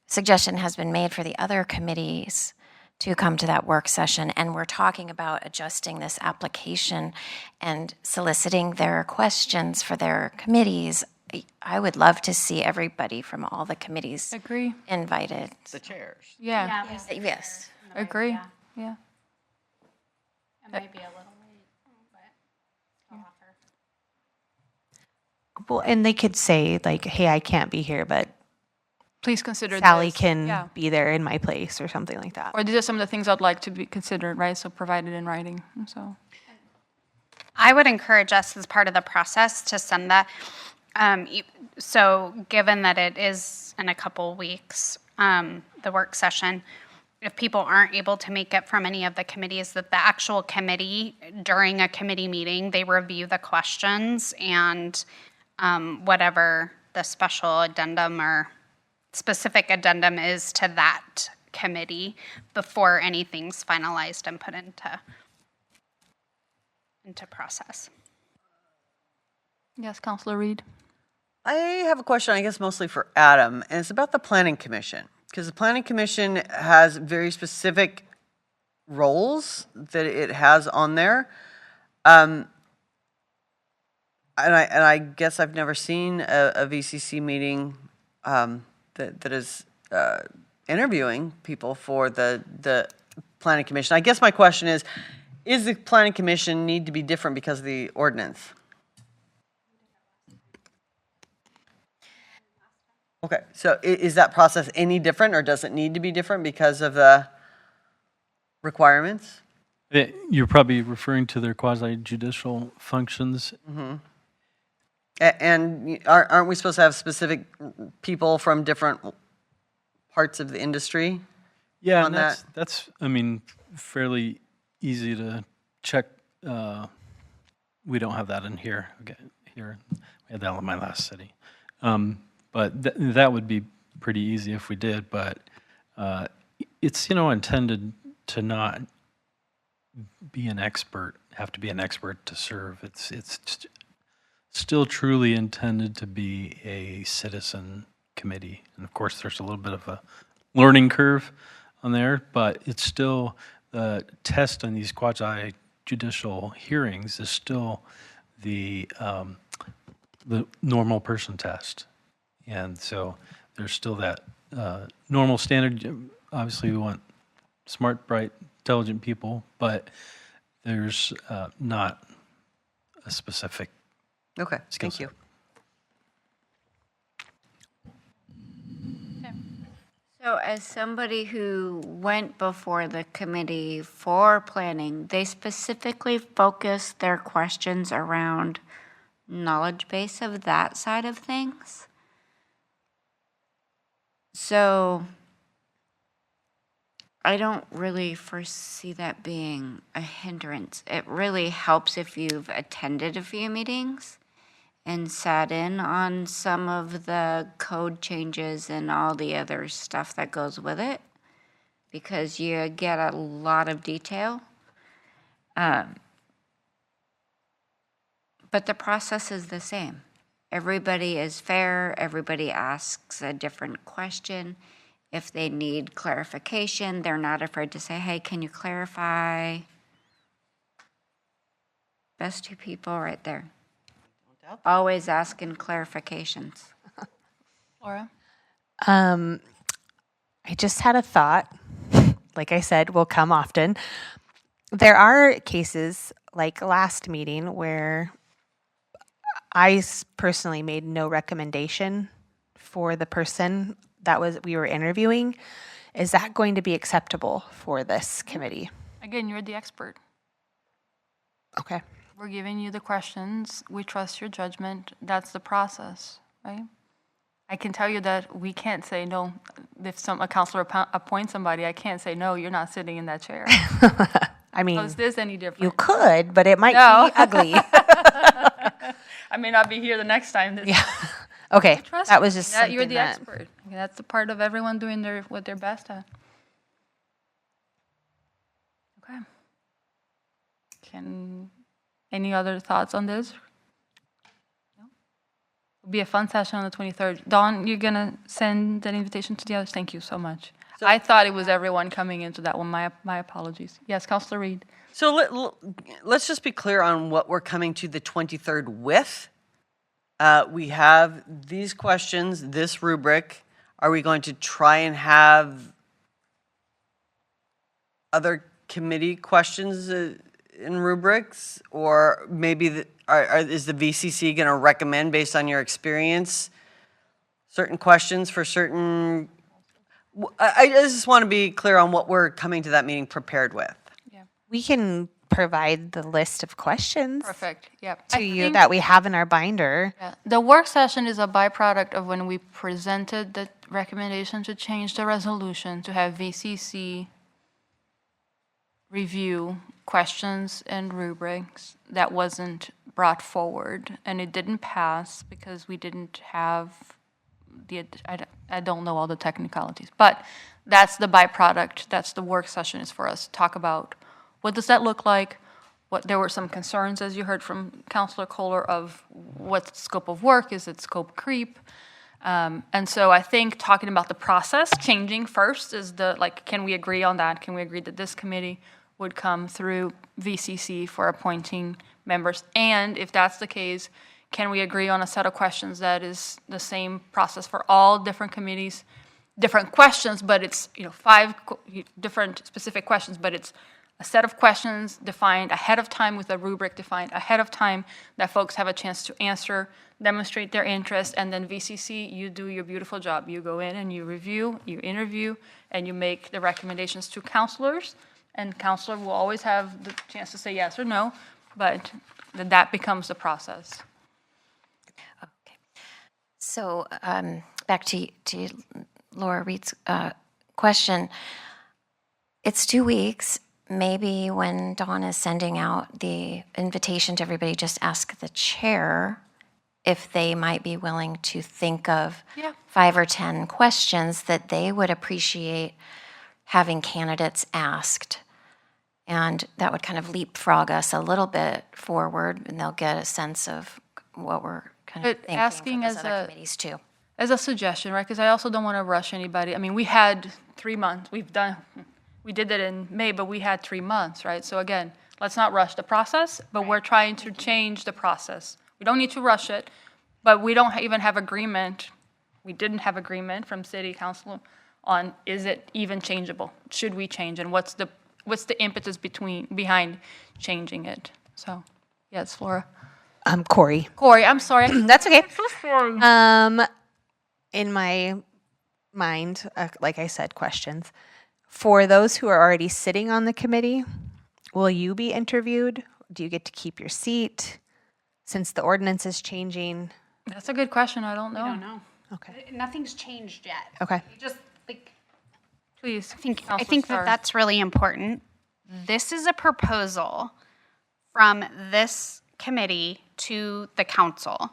suggestion has been made for the other committees to come to that work session, and we're talking about adjusting this application and soliciting their questions for their committees, I would love to see everybody from all the committees Agree. invited. The chairs. Yeah, Yes. agree. Yeah. It might be a little late, but I'll offer. Well, and they could say like, hey, I can't be here, but Please consider Sally this. can Yeah. be there in my place or something like that. Or these are some of the things I'd like to be considered, right? So provided in writing. So, I would encourage us as part of the process to send that. So given that it is in a couple weeks, the work session, if people aren't able to make it from any of the committees, that the actual committee, during a committee meeting, they review the questions and whatever the special addendum or specific addendum is to that committee before anything's finalized and put into process. yes, Councilor Reed. I have a question, I guess mostly for Adam, and it's about the Planning Commission. Because the Planning Commission has very specific roles that it has on there. And I guess I've never seen a VCC meeting that is interviewing people for the Planning Commission. I guess my question is the Planning Commission need to be different because of the ordinance? Okay, so is that process any different, or does it need to be different because of the requirements? You're probably referring to their quasi-judicial functions. And aren't we supposed to have specific people from different parts of the industry? Yeah, on and that's I mean, fairly easy to check. We don't have that in here. Okay, here we had that in my last city, but that would be pretty easy if we did. But it's intended to not be an expert, have to be an expert to serve. It's still truly intended to be a citizen committee, and of course, there's a little bit of a learning curve on there, but it's still the test on these quasi-judicial hearings is still the normal person test. And so there's still that normal standard. Obviously, we want smart, bright, intelligent people, but there's not a specific Okay, skill thank set. you. So as somebody who went before the committee for planning, they specifically focused their questions around knowledge base of that side of things. So I don't really foresee that being a hindrance. It really helps if you've attended a few meetings and sat in on some of the code changes and all the other stuff that goes with it, because you get a lot of detail. But the process is the same. Everybody is fair, everybody asks a different question. If they need clarification, they're not afraid to say, hey, can you clarify? Best two people right there. Always asking clarifications. Laura? I just had a thought. Like I said, will come often. There are cases like last meeting where I personally made no recommendation for the person that we were interviewing. Is that going to be acceptable for this committee? Again, you're the expert. Okay. We're giving you the questions. We trust your judgment. That's the process, right? I can tell you that we can't say no. If a counselor appoints somebody, I can't say, no, you're not sitting in that chair. I mean, So is this any different? you could, but it might No. be ugly. I may not be here the next time. Yeah. Okay. Trust That was me, just that you're something the that. expert. That's the part of everyone doing what they're best at. Okay. Any other thoughts on this? No? It'll be a fun session on the 23rd. Dawn, you're gonna send that invitation to the others? Thank you so much. I thought it was everyone coming into that one. My apologies. Yes, Councilor Reed. So let's just be clear on what we're coming to the 23rd with. We have these questions, this rubric. Are we going to try and have other committee questions in rubrics? Or maybe is the VCC going to recommend, based on your experience, certain questions for certain... I just want to be clear on what we're coming to that meeting prepared with. We can provide the list of questions Perfect. Yep. to you that we have in our binder. Yeah. The work session is a byproduct of when we presented the recommendation to change the resolution to have VCC review questions and rubrics. That wasn't brought forward, and it didn't pass because we didn't have I don't know all the technicalities, but that's the byproduct. That's the work session is for us to talk about. What does that look like? There were some concerns, as you heard from Councilor Kohler, of what scope of work, is it scope creep? And so I think talking about the process changing first is can we agree on that? Can we agree that this committee would come through VCC for appointing members? And if that's the case, can we agree on a set of questions that is the same process for all different committees? Different questions, but it's 5 different specific questions, but it's a set of questions defined ahead of time with a rubric defined ahead of time that folks have a chance to answer, demonstrate their interest, and then VCC, you do your beautiful job. You go in and you review, you interview, and you make the recommendations to counselors, and counselor will always have the chance to say yes or no, but that becomes the process. Okay. So back to Laura Reed's question. It's 2 weeks. Maybe when Dawn is sending out the invitation to everybody, just ask the chair if they might be willing to think of 5 or 10 questions that they would appreciate having candidates asked. And that would kind of leapfrog us a little bit forward, and they'll get a sense of what we're kind of thinking asking for those as other committees too. As a suggestion, right? Because I also don't want to rush anybody. I mean, we had 3 months. We did that in May, but we had 3 months, right? So again, let's not rush the process, but we're trying to change the process. We don't need to rush it, but we don't even have agreement. We didn't have agreement from City Council on, is it even changeable? Should we change? And what's the impetus behind changing it? So, yes, Laura. Corey. Corey, I'm sorry. That's okay. I'm so sorry. In my mind, like I said, questions. For those who are already sitting on the committee, will you be interviewed? Do you get to keep your seat since the ordinance is changing? That's a good question. I don't know. I don't know. Okay. Nothing's changed yet. Okay. Just like, Please. I think Counselor that Starr. that's really important. This is a proposal from this committee to the council.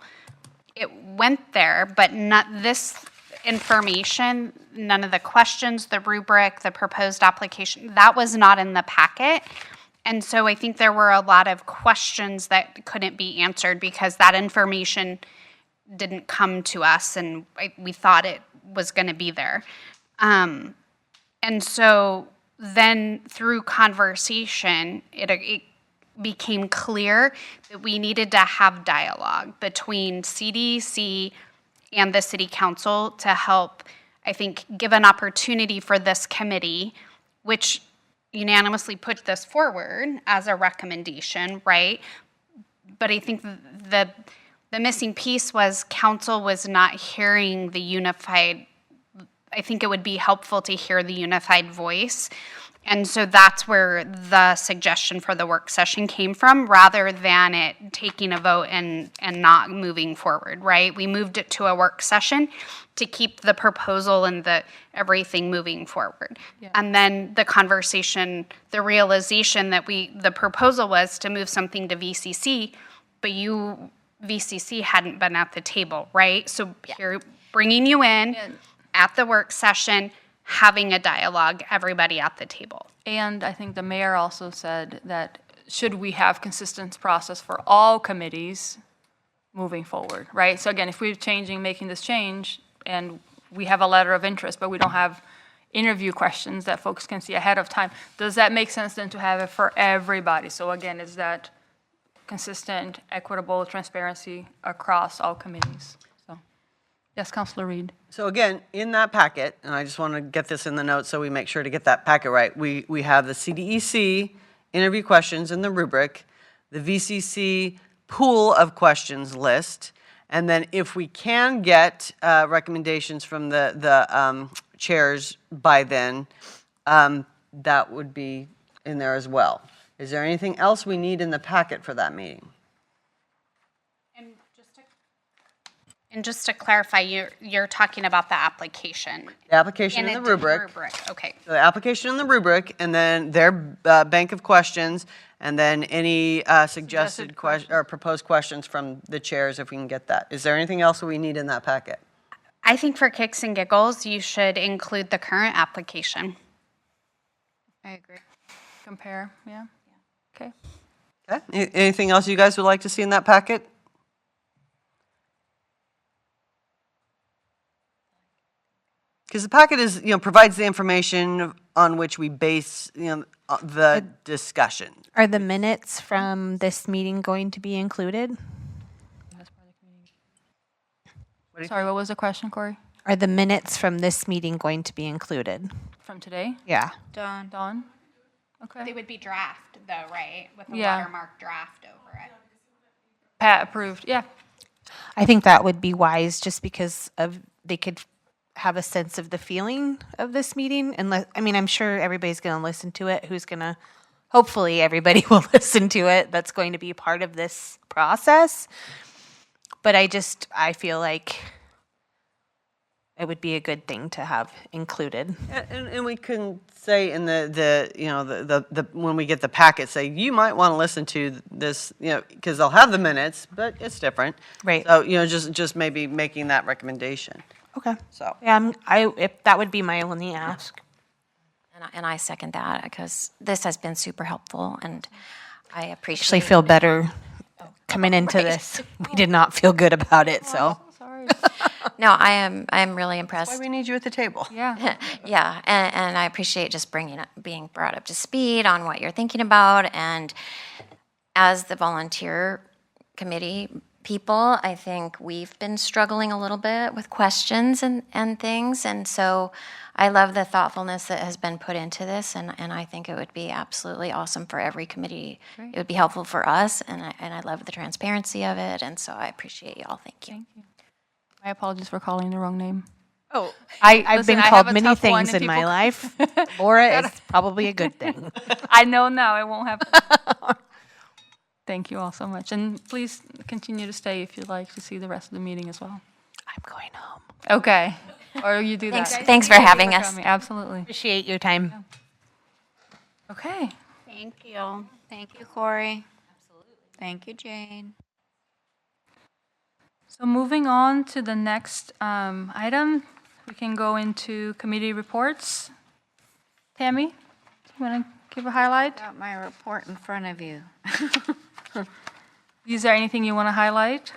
It went there, but not this information, none of the questions, the rubric, the proposed application, that was not in the packet. And so I think there were a lot of questions that couldn't be answered because that information didn't come to us and we thought it was going to be there. And so then through conversation, it became clear that we needed to have dialogue between CDC and the city council to help, I think, give an opportunity for this committee, which unanimously put this forward as a recommendation, right? But I think the missing piece was council was not hearing the unified. I think it would be helpful to hear the unified voice. And so that's where the suggestion for the work session came from, rather than it taking a vote and not moving forward, right? We moved it to a work session to keep the proposal and the everything moving forward. Yeah. And then the conversation, the realization that the proposal was to move something to VCC, but VCC hadn't been at the table, right? So here, bringing you in at the work session, having a dialogue, everybody at the table. And I think the mayor also said that should we have consistent process for all committees moving forward, right? So again, if we're making this change, and we have a letter of interest, but we don't have interview questions that folks can see ahead of time, does that make sense then to have it for everybody? So again, is that consistent, equitable, transparency across all committees? So, yes, Councilor Reed. So again, in that packet, and I just want to get this in the notes so we make sure to get that packet right, we have the CDEC interview questions in the rubric, the VCC pool of questions list, and then if we can get recommendations from the chairs by then, that would be in there as well. Is there anything else we need in the packet for that meeting? And just to clarify, you're talking about the application. The application and the rubric. Okay. So the application and the rubric, and then their bank of questions, and then any suggested or proposed questions from the chairs, if we can get that. Is there anything else we need in that packet? I think for kicks and giggles, you should include the current application. I agree. Compare, yeah. Okay. Okay. Anything else you guys would like to see in that packet? Because the packet is, provides the information on which we base, the discussion. Are the minutes from this meeting going to be included? Sorry, what was the question, Corey? Are the minutes from this meeting going to be included? From today? Yeah. Dawn? Okay. They would be draft, though, right? With a Yeah. watermark draft over it. Pat approved, yeah. I think that would be wise just because they could have a sense of the feeling of this meeting. I'm sure everybody's going to listen to it. Hopefully everybody will listen to it. That's going to be part of this process. But I feel like it would be a good thing to have included. And we can say in the when we get the packet, say, you might want to listen to this, because they'll have the minutes, but it's different. Right. So, just maybe making that recommendation. Okay. So. Yeah, if that would be my only ask. And I second that because this has been super helpful and I appreciate Actually feel better coming into this. We did not feel good about it, so. Sorry. No, I am really impressed. Why we need you at the table. Yeah. Yeah, and I appreciate just being brought up to speed on what you're thinking about. And as the volunteer committee people, I think we've been struggling a little bit with questions and things. And so I love the thoughtfulness that has been put into this. And I think it would be absolutely awesome for every committee. Great. It would be helpful for us. And I love the transparency of it. And so I appreciate y'all. Thank you. Thank you. My apologies for calling the wrong name. Oh, Listen, I've been I have called a many tough one things and in my people- life. Laura is probably a good thing. I know now it won't happen. Thank you all so much. And please continue to stay if you'd like to see the rest of the meeting as well. I'm going home. Okay. Or you do that. Thanks for having us. Coming. Absolutely. Appreciate your time. Okay. Thank you. Thank you, Corey. Absolutely. Thank you, Jane. So moving on to the next item, we can go into committee reports. Tammy, you want to give a highlight? Got my report in front of you. Is there anything you want to highlight?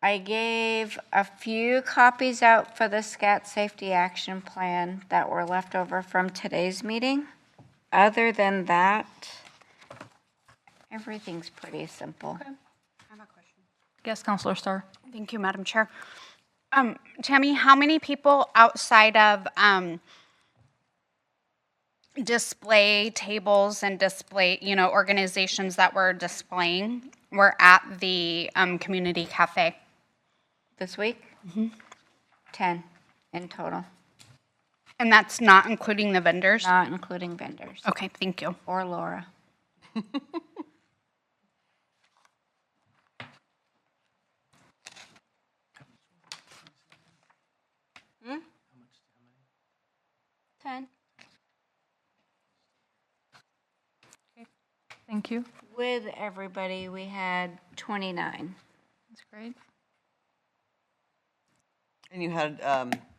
I gave a few copies out for the SCAT Safety Action Plan that were left over from today's meeting. Other than that, everything's pretty simple. Yes, Councilor Starr. Thank you, Madam Chair. Tammy, how many people outside of display tables and display, organizations that were displaying were at the community cafe? This week? 10 in total, And that's not including the vendors? not including vendors Okay, thank you. or Laura. Hmm? 10. Thank you. With everybody, we had 29. That's great. And you had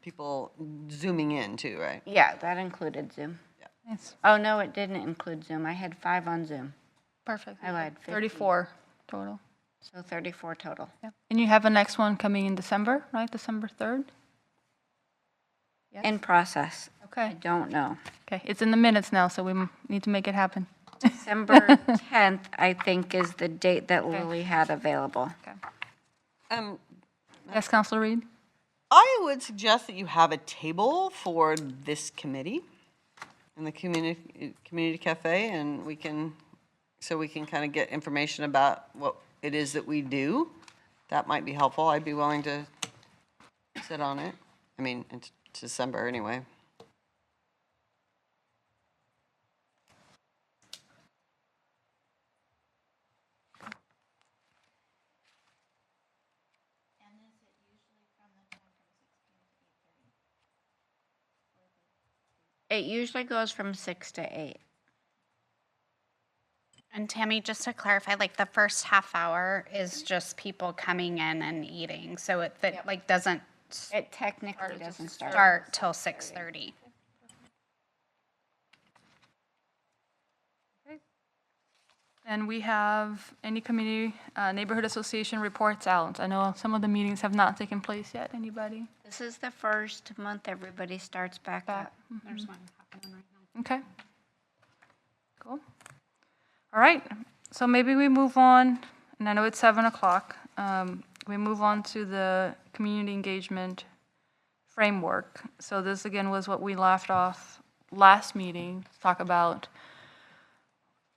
people zooming in too, right? Yeah, that included Zoom. Nice. Oh, no, it didn't include Zoom. I had 5 on Zoom, Perfect. I lied, 50. 34 total. so 34 total. Yeah. And you have a next one coming in December, right? December 3rd? Yes. In process. I Okay. don't know. Okay. It's in the minutes now, so we need to make it happen. December 10th, I think, is the date that Lily had available. Yes, Councilor Reed? I would suggest that you have a table for this committee in the community cafe, and we can kind of get information about what it is that we do. That might be helpful. I'd be willing to sit on it. I mean, it's December anyway. It usually goes from 6 to 8. And Tammy, just to clarify, like the first half hour is just people coming in and eating, so it doesn't It technically doesn't start. start till 6:30. And we have any community, neighborhood association reports out. I know some of the meetings have not taken place yet. Anybody? This is the first month everybody starts back up. There's one happening right now. Okay. Cool. All right. So maybe we move on, and I know it's 7 o'clock. We move on to the community engagement framework. So this again was what we left off last meeting, talk about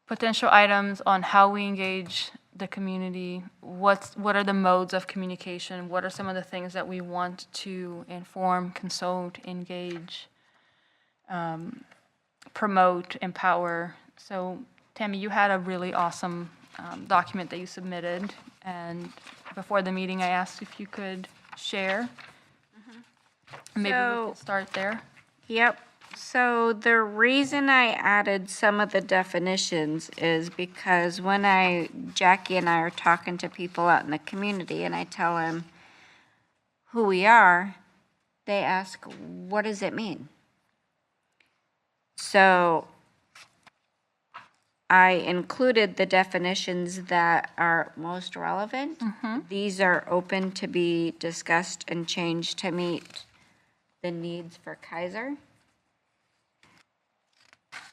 potential items on how we engage the community, what are the modes of communication, what are some of the things that we want to inform, consult, engage, promote, empower. So Tammy, you had a really awesome document that you submitted, and before the meeting I asked if you could share. Maybe we So- could start there. Yep. So the reason I added some of the definitions is because when Jackie and I are talking to people out in the community and I tell them who we are, they ask, what does it mean? So I included the definitions that are most relevant. These are open to be discussed and changed to meet the needs for Kaiser.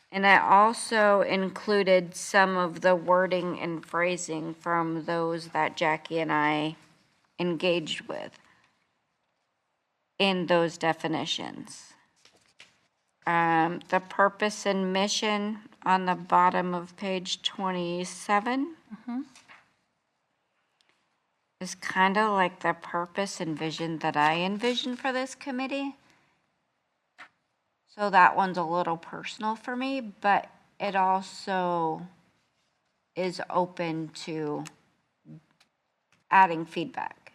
And I also included some of the wording and phrasing from those that Jackie and I engaged with in those definitions. The purpose and mission on the bottom of page 27. is kind of like the purpose and vision that I envision for this committee. So that one's a little personal for me, but it also is open to adding feedback,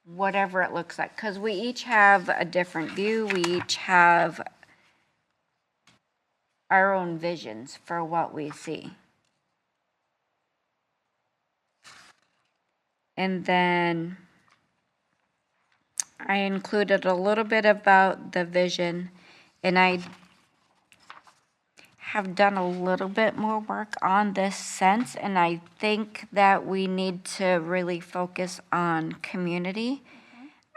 whatever it looks like, because we each have a different view. We each have our own visions for what we see. And then I included a little bit about the vision, and I have done a little bit more work on this sense, and I think that we need to really focus on community.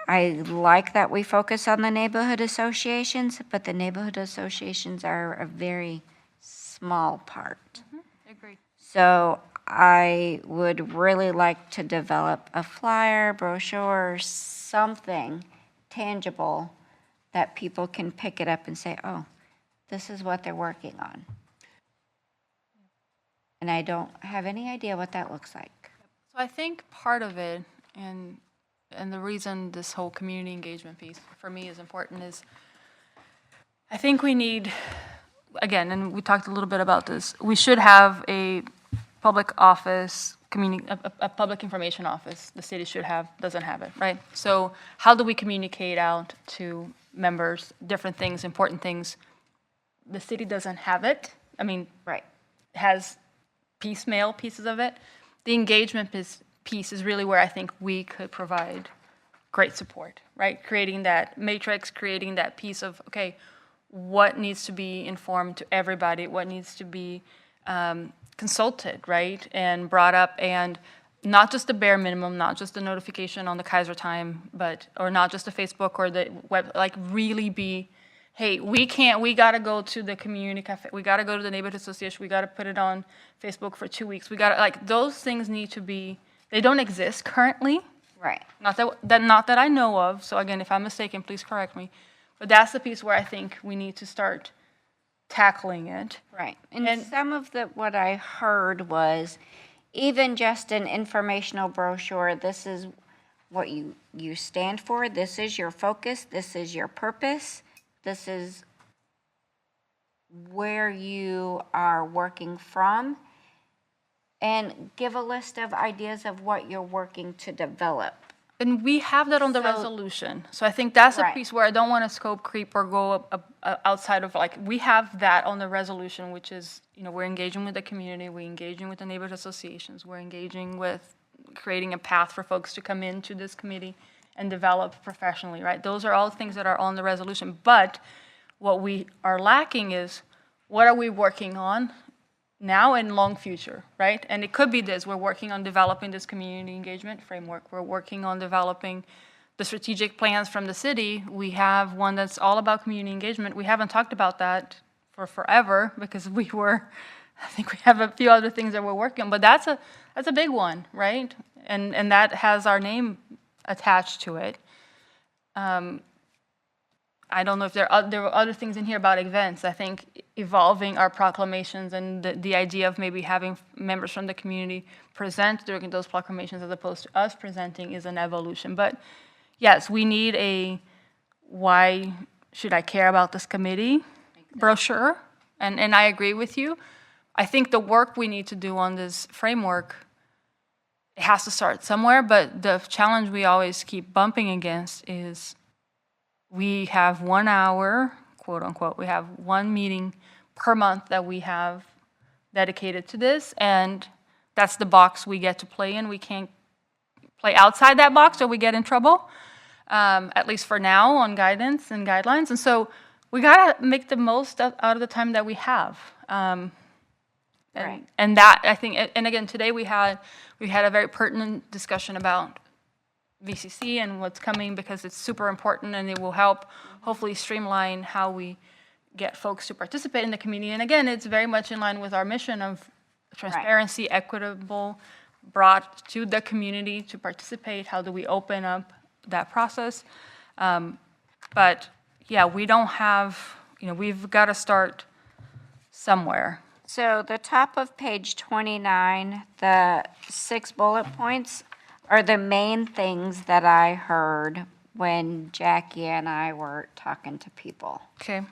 I like that we focus on the neighborhood associations, but the neighborhood associations are a very small part. Agreed. So I would really like to develop a flyer, brochure, something tangible that people can pick it up and say, oh, this is what they're working on. And I don't have any idea what that looks like. So I think part of it, and the reason this whole community engagement piece for me is important is I think we need, again, and we talked a little bit about this, we should have a public office, a public information office. The city should have, doesn't have it, right? So how do we communicate out to members, different things, important things? The city doesn't have it. I mean, Right. has piecemeal pieces of it. The engagement piece is really where I think we could provide great support, right? Creating that matrix, creating that piece of, okay, what needs to be informed to everybody, what needs to be consulted, right? And brought up, and not just the bare minimum, not just the notification on the Kaiser Time, but, or not just the Facebook or the web, like really be, hey, we got to go to the community cafe, we got to go to the neighborhood association, we got to put it on Facebook for 2 weeks, we got to, like, those things need to be, they don't exist currently, Right. not that I know of, so again, if I'm mistaken, please correct me, but that's the piece where I think we need to start tackling it. Right. And And- some of what I heard was even just an informational brochure, this is what you stand for, this is your focus, this is your purpose, this is where you are working from, and give a list of ideas of what you're working to develop. And we have that on the So- resolution. So I think that's a Right. piece where I don't want to scope creep or go outside of, like, we have that on the resolution, which is, you know, we're engaging with the community, we're engaging with the neighborhood associations, we're engaging with creating a path for folks to come into this committee and develop professionally, right? Those are all things that are on the resolution. But what we are lacking is, what are we working on now and long future, right? And it could be this, we're working on developing this community engagement framework. We're working on developing the strategic plans from the city. We have one that's all about community engagement. We haven't talked about that for forever because I think we have a few other things that we're working on, but that's a big one, right? And that has our name attached to it. I don't know if there were other things in here about events. I think evolving our proclamations and the idea of maybe having members from the community present during those proclamations as opposed to us presenting is an evolution. But yes, we need a why should I care about this committee brochure. And I agree with you. I think the work we need to do on this framework, it has to start somewhere, but the challenge we always keep bumping against is we have 1 hour, quote unquote, we have one meeting per month that we have dedicated to this, and that's the box we get to play in. We can't play outside that box or we get in trouble, at least for now, on guidance and guidelines. And so we gotta make the most out of the time that we have. Right. And that, I think, and again, today we had a very pertinent discussion about VCC and what's coming because it's super important and it will help hopefully streamline how we get folks to participate in the community. And again, it's very much in line with our mission of transparency, equitable, brought to the community to participate. How do we open up that process? But yeah, we don't have, we've got to start somewhere. So the top of page 29, the 6 bullet points are the main things that I heard when Jackie and I were talking to people. Okay.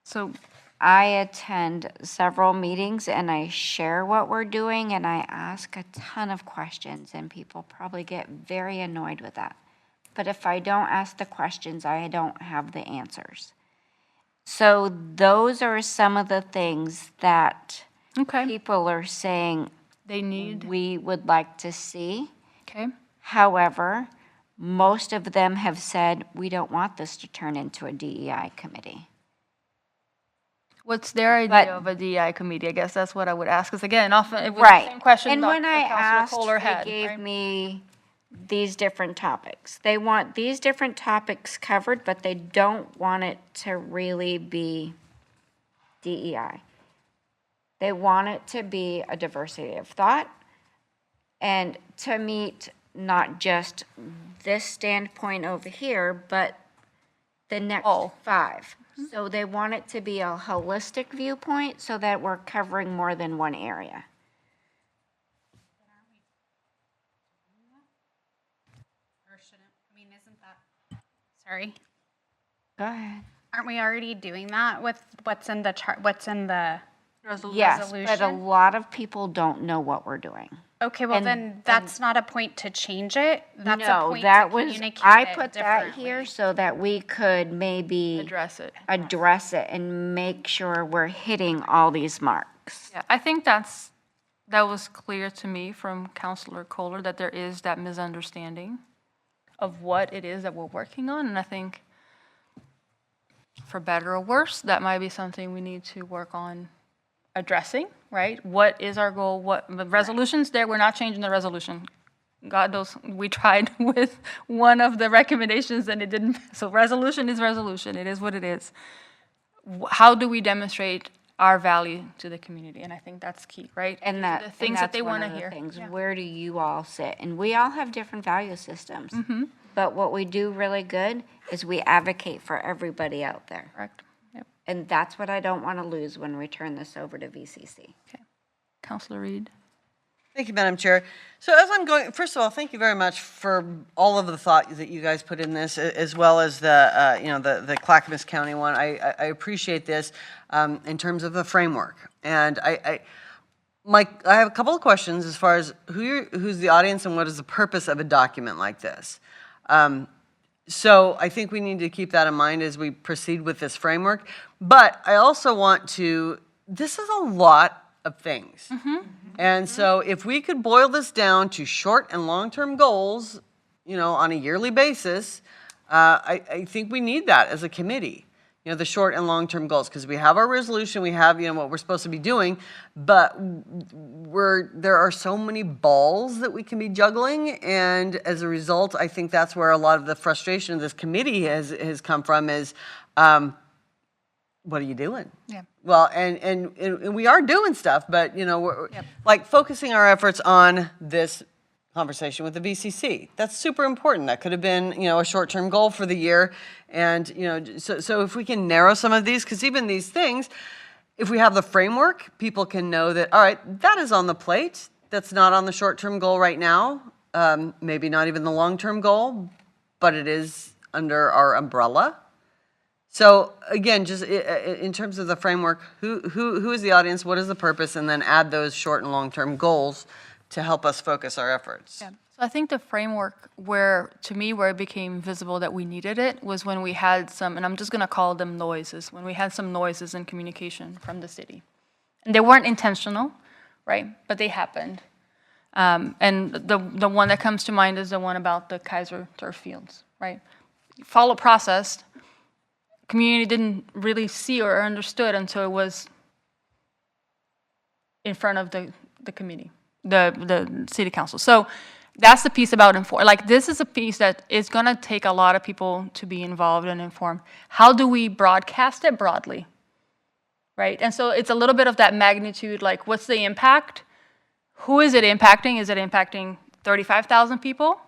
So, I attend several meetings and I share what we're doing and I ask a ton of questions, and people probably get very annoyed with that. But if I don't ask the questions, I don't have the answers. So those are some of the things that okay, people are saying they need, we would like to see. okay. However, most of them have said, we don't want this to turn into a DEI committee. What's their idea But- of a DEI committee? I guess that's what I would ask. Because again, often it was Right. the same question And when I Councilor asked, Kohler they had. gave right? me these different topics. They want these different topics covered, but they don't want it to really be DEI. They want it to be a diversity of thought and to meet not just this standpoint over here, but the next Oh. 5. So they want it to be a holistic viewpoint so that we're covering more than one area. Or shouldn't, I mean, isn't that, sorry, Go ahead. aren't we already doing that with what's in the chart, what's in the? Yes, but a Resolution? lot of people don't know what we're doing. Okay, well And- then, that's not a point to change it, that's a No, point that to was, communicate I it put that here differently. so that we could maybe Address it. address it and make sure we're hitting all these marks. Yeah, I think that was clear to me from Councilor Kohler that there is that misunderstanding of what it is that we're working on. And I think for better or worse, that might be something we need to work on addressing, right? What is our goal? What the resolution's there, we're not changing the resolution. God knows, we tried with one of the recommendations and it didn't, so resolution is resolution, it is what it is. How do we demonstrate our value to the community? And I think that's key, right? And These are that, the things that they want want to hear. Things. Yeah. Where do you all sit? And we all have different value systems. Mm-hmm. But what we do really good is we advocate for everybody out there. Correct. Yep. And that's what I don't want to lose when we turn this over to VCC. Councilor Reed. Thank you, Madam Chair. So as I'm going, first of all, thank you very much for all of the thought that you guys put in this, as well as the, the Clackamas County one. I appreciate this in terms of the framework. And Mike, I have a couple of questions as far as who's the audience and what is the purpose of a document like this. So I think we need to keep that in mind as we proceed with this framework. But I also want to, this is a lot of things. And so if we could boil this down to short and long-term goals, on a yearly basis, I think we need that as a committee, the short and long-term goals, because we have our resolution, we have, what we're supposed to be doing, but there are so many balls that we can be juggling, and as a result, I think that's where a lot of the frustration of this committee has come from is, what are you doing? Yeah. Well, and we are doing stuff, but, we're like focusing our efforts on this conversation with the VCC. That's super important. That could have been, a short-term goal for the year. And, so if we can narrow some of these, because even these things, if we have the framework, people can know that, all right, that is on the plate. That's not on the short-term goal right now. Maybe not even the long-term goal, but it is under our umbrella. So again, just in terms of the framework, who is the audience, what is the purpose, and then add those short and long-term goals to help us focus our efforts. Yeah. So I think the framework where it became visible that we needed it was when we had some, and I'm just going to call them noises, when we had some noises in communication from the city. And they weren't intentional, right? But they happened. And the one that comes to mind is the one about the Kaiser turf fields, right? Follow process. Community didn't really see or understood until it was in front of the committee, the city council. So that's the piece about inform. Like, this is a piece that is going to take a lot of people to be involved and informed. How do we broadcast it broadly, right? And so it's a little bit of that magnitude, like, what's the impact? Who is it impacting? Is it impacting 35,000 people?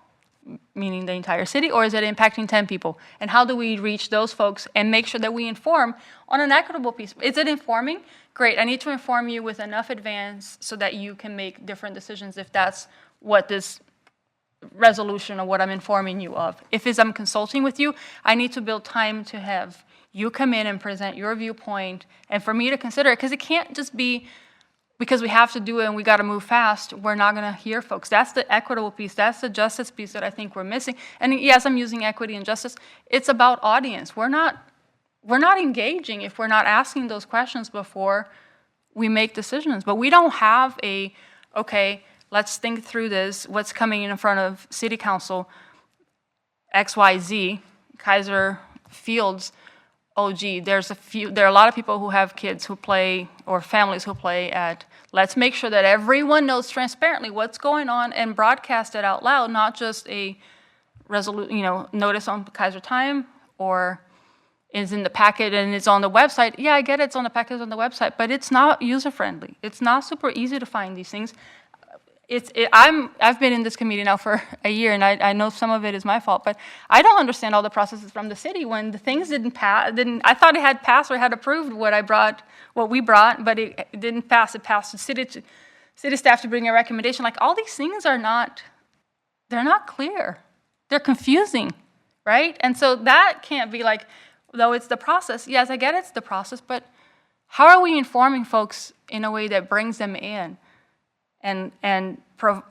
Meaning the entire city, or is it impacting 10 people? And how do we reach those folks and make sure that we inform on an equitable piece? Is it informing? Great, I need to inform you with enough advance so that you can make different decisions if that's what this resolution or what I'm informing you of. If I'm consulting with you, I need to build time to have you come in and present your viewpoint and for me to consider it, because it can't just be because we have to do it and we got to move fast, we're not going to hear folks. That's the equitable piece. That's the justice piece that I think we're missing. And yes, I'm using equity and justice. It's about audience. We're not engaging if we're not asking those questions before we make decisions. But we don't have okay, let's think through this, what's coming in front of City Council, XYZ, Kaiser Fields. Oh, gee, there are a lot of people who have kids who play, or families who play at, let's make sure that everyone knows transparently what's going on and broadcast it out loud, not just a notice on Kaiser Time or is in the packet and it's on the website. Yeah, I get it's on the packet, it's on the website, but it's not user-friendly. It's not super easy to find these things. I've been in this committee now for a year, and I know some of it is my fault, but I don't understand all the processes from the city when the things didn't pass. I thought it had passed or had approved what we brought, but it didn't pass. It passed to city staff to bring a recommendation. Like, all these things they're not clear. They're confusing, right? And so that can't be like, though it's the process. Yes, I get it's the process, but how are we informing folks in a way that brings them in? And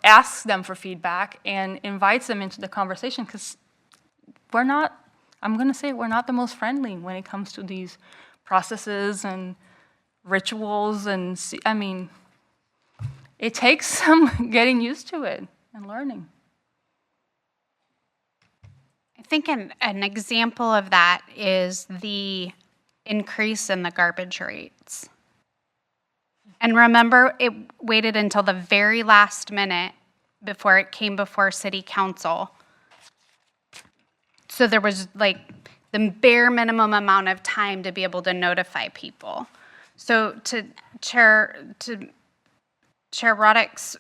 asks them for feedback and invites them into the conversation, because we're not the most friendly when it comes to these processes and rituals. And it takes some getting used to it and learning. I think an example of that is the increase in the garbage rates. And remember, it waited until the very last minute before it came before City Council. So there was like the bare minimum amount of time to be able to notify people. So to Chair Roddick's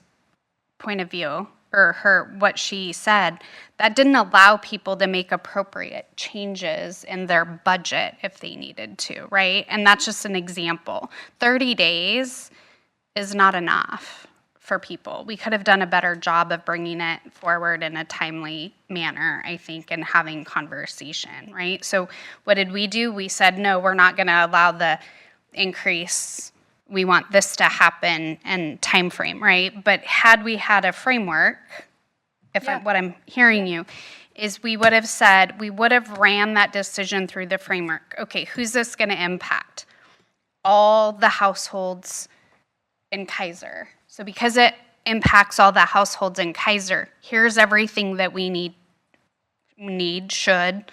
point of view, or what she said, that didn't allow people to make appropriate changes in their budget if they needed to, right? And that's just an example. 30 days is not enough for people. We could have done a better job of bringing it forward in a timely manner, I think, and having conversation, right? So what did we do? We said, no, we're not going to allow the increase. We want this to happen in time frame, right? But had we had a framework, what I'm hearing you, is we would have said, we would have ran that decision through the framework. Okay, who's this going to impact? All the households in Kaiser. So because it impacts all the households in Kaiser, here's everything that we should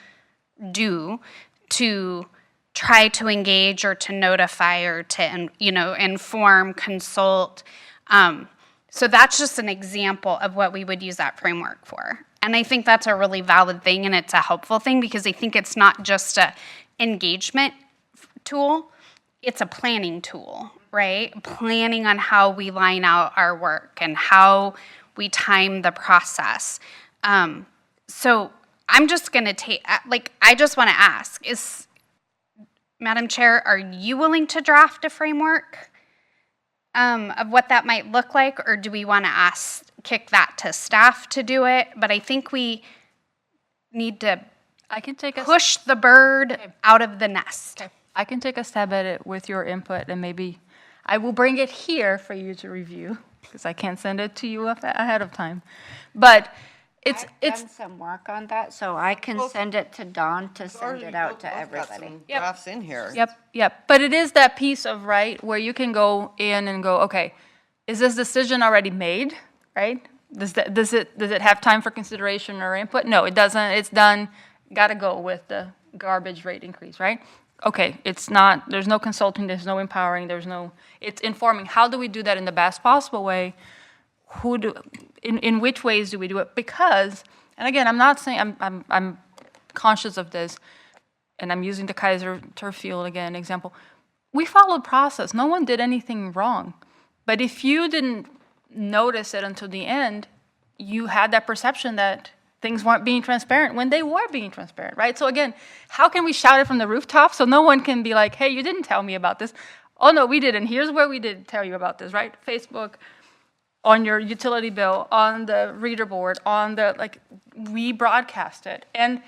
do to try to engage or to notify or to, inform, consult. So that's just an example of what we would use that framework for. And I think that's a really valid thing, and it's a helpful thing, because I think it's not just a engagement tool, it's a planning tool, right? Planning on how we line out our work and how we time the process. So I'm just going to I just want to ask, Madam Chair, are you willing to draft a framework of what that might look like, or do we want to kick that to staff to do it? But I think we need to push the bird out of the nest. Okay. I can take a stab at it with your input, and maybe I will bring it here for you to review, because I can't send it to you ahead of time. But I've done some work on that, so I can send it to Dawn to send it out to everybody. Drafts in here. Yep. But it is that piece of, right, where you can go in and go, okay, is this decision already made, right? Does it have time for consideration or input? No, it doesn't. It's done. Got to go with the garbage rate increase, right? Okay, it's not, there's no consulting, there's no empowering, it's informing. How do we do that in the best possible way? In which ways do we do it? Because, and again, I'm not saying, I'm conscious of this, and I'm using the Kaiser turf field again example. We followed process. No one did anything wrong. But if you didn't notice it until the end, you had that perception that things weren't being transparent when they were being transparent, right? So again, how can we shout it from the rooftop so no one can be like, hey, you didn't tell me about this. Oh, no, we didn't. Here's where we did tell you about this, right? Facebook, on your utility bill, on the reader board, on the, like, we broadcast it. And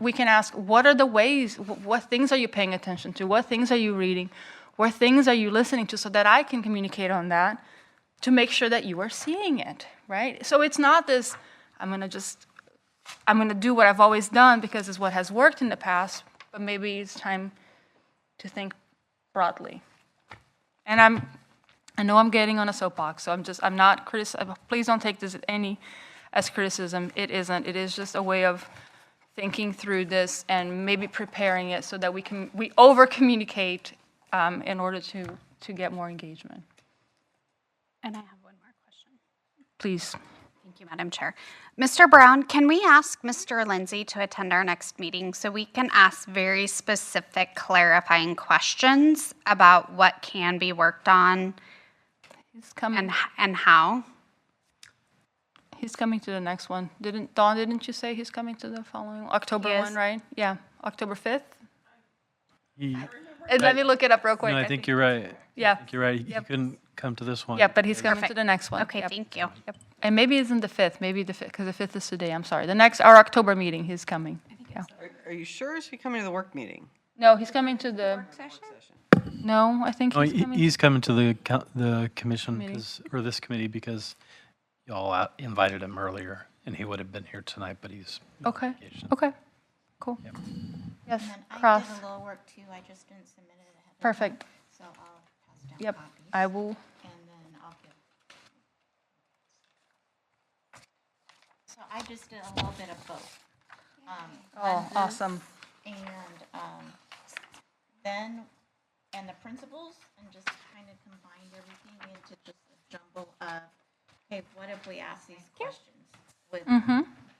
we can ask, what are the ways, what things are you paying attention to? What things are you reading? What things are you listening to, so that I can communicate on that to make sure that you are seeing it, right? So it's not this, I'm going to do what I've always done because it's what has worked in the past, but maybe it's time to think broadly. And I know I'm getting on a soapbox, so I'm not please don't take this as criticism. It isn't. It is just a way of thinking through this and maybe preparing it so that we over-communicate in order to get more engagement. And I have one more question. Please. Thank you, Madam Chair. Mr. Brown, can we ask Mr. Lindsay to attend our next meeting so we can ask very specific clarifying questions about what can be worked on He's coming. and how? He's coming to the next one. Didn't you say he's coming to the following October Yes. one, right? Yeah, October 5th. He- Let me look it up real quick. No, I think you're right. Yeah. I think you're right. He Yep. couldn't come to this one. Yeah, but he's coming to Perfect. the next one. Okay, Yep. thank you. Yep. And maybe it's in the 5th, maybe the 5th, because the 5th is today, I'm sorry. Our October meeting, he's coming. Yeah. Are you sure? Is he coming to the work meeting? No, he's coming to the, no, I think No, he's coming. he's coming to the commission Committee. or this committee because y'all invited him earlier and he would have been here tonight, but he's Okay, engaged. okay, cool. Yep. Yes, And then I Cross, did a little work too, I just didn't submit it ahead of time. perfect. So I'll pass down Yep, copies. I will, And then I'll give. So I just did a little bit of both. oh, lenses awesome. And then, and the principles, and just kind of combined everything into just a jumble of, okay, what if we ask these questions? With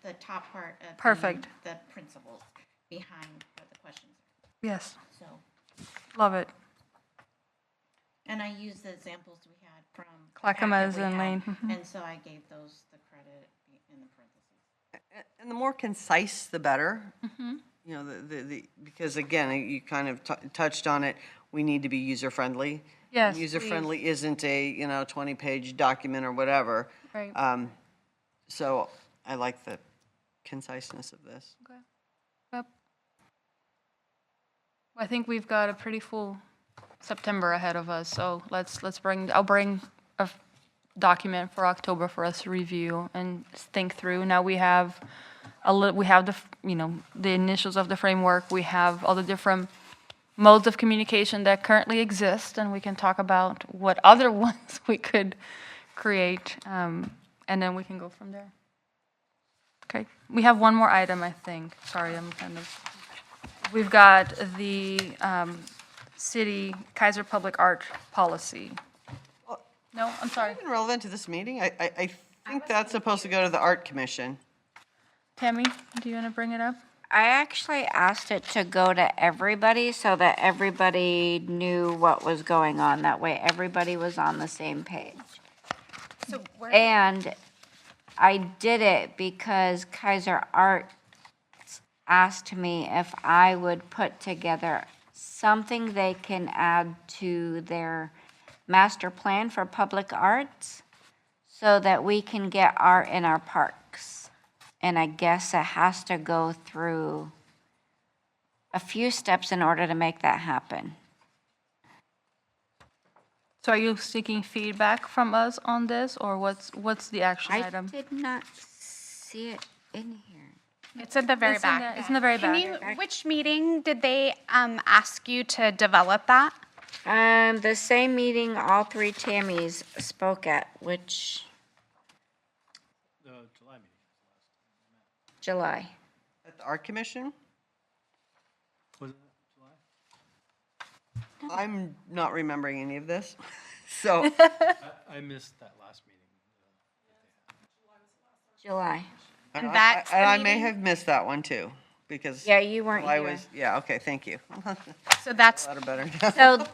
the top part of Perfect. the principles behind what the questions Yes, are. So, love it. and I used the examples we had from. the Clackamas packet we and had, Lane, mhm. And so I gave those the credit in the parentheses. And the more concise, the better. You know, because again, you kind of touched on it, we need to be user-friendly. Yes, User-friendly isn't a, 20-page document or whatever. Right. So I like the conciseness of this. Yep. I think we've got a pretty full September ahead of us, so I'll bring a document for October for us to review and think through. Now we have the initials of the framework, we have all the different modes of communication that currently exist, and we can talk about what other ones we could create, and then we can go from there. Okay, we have one more item, I think. Sorry, we've got the city Kaiser Public Art policy. No, I'm sorry. Even relevant to this meeting, I think that's supposed to go to the Art Commission. Tammy, do you want to bring it up? I actually asked it to go to everybody so that everybody knew what was going on. That way, everybody was on the same page. And I did it because Kaiser Arts asked me if I would put together something they can add to their master plan for public arts so that we can get art in our parks. And I guess it has to go through a few steps in order to make that happen. So are you seeking feedback from us on this, or what's the action I item? did not see it in here. It's in the very It's in back. the- it's in the very Can back. which meeting did they ask you to develop that? The same meeting all three Tammys spoke at, which The July meeting. July. At the Art Commission? Was it July? I'm not remembering any of this. So, I missed that last meeting. July. And I- that's the and I may meeting? have missed that one too, because Yeah, you weren't I here. was, yeah, okay, thank you. So that's, A lot better. So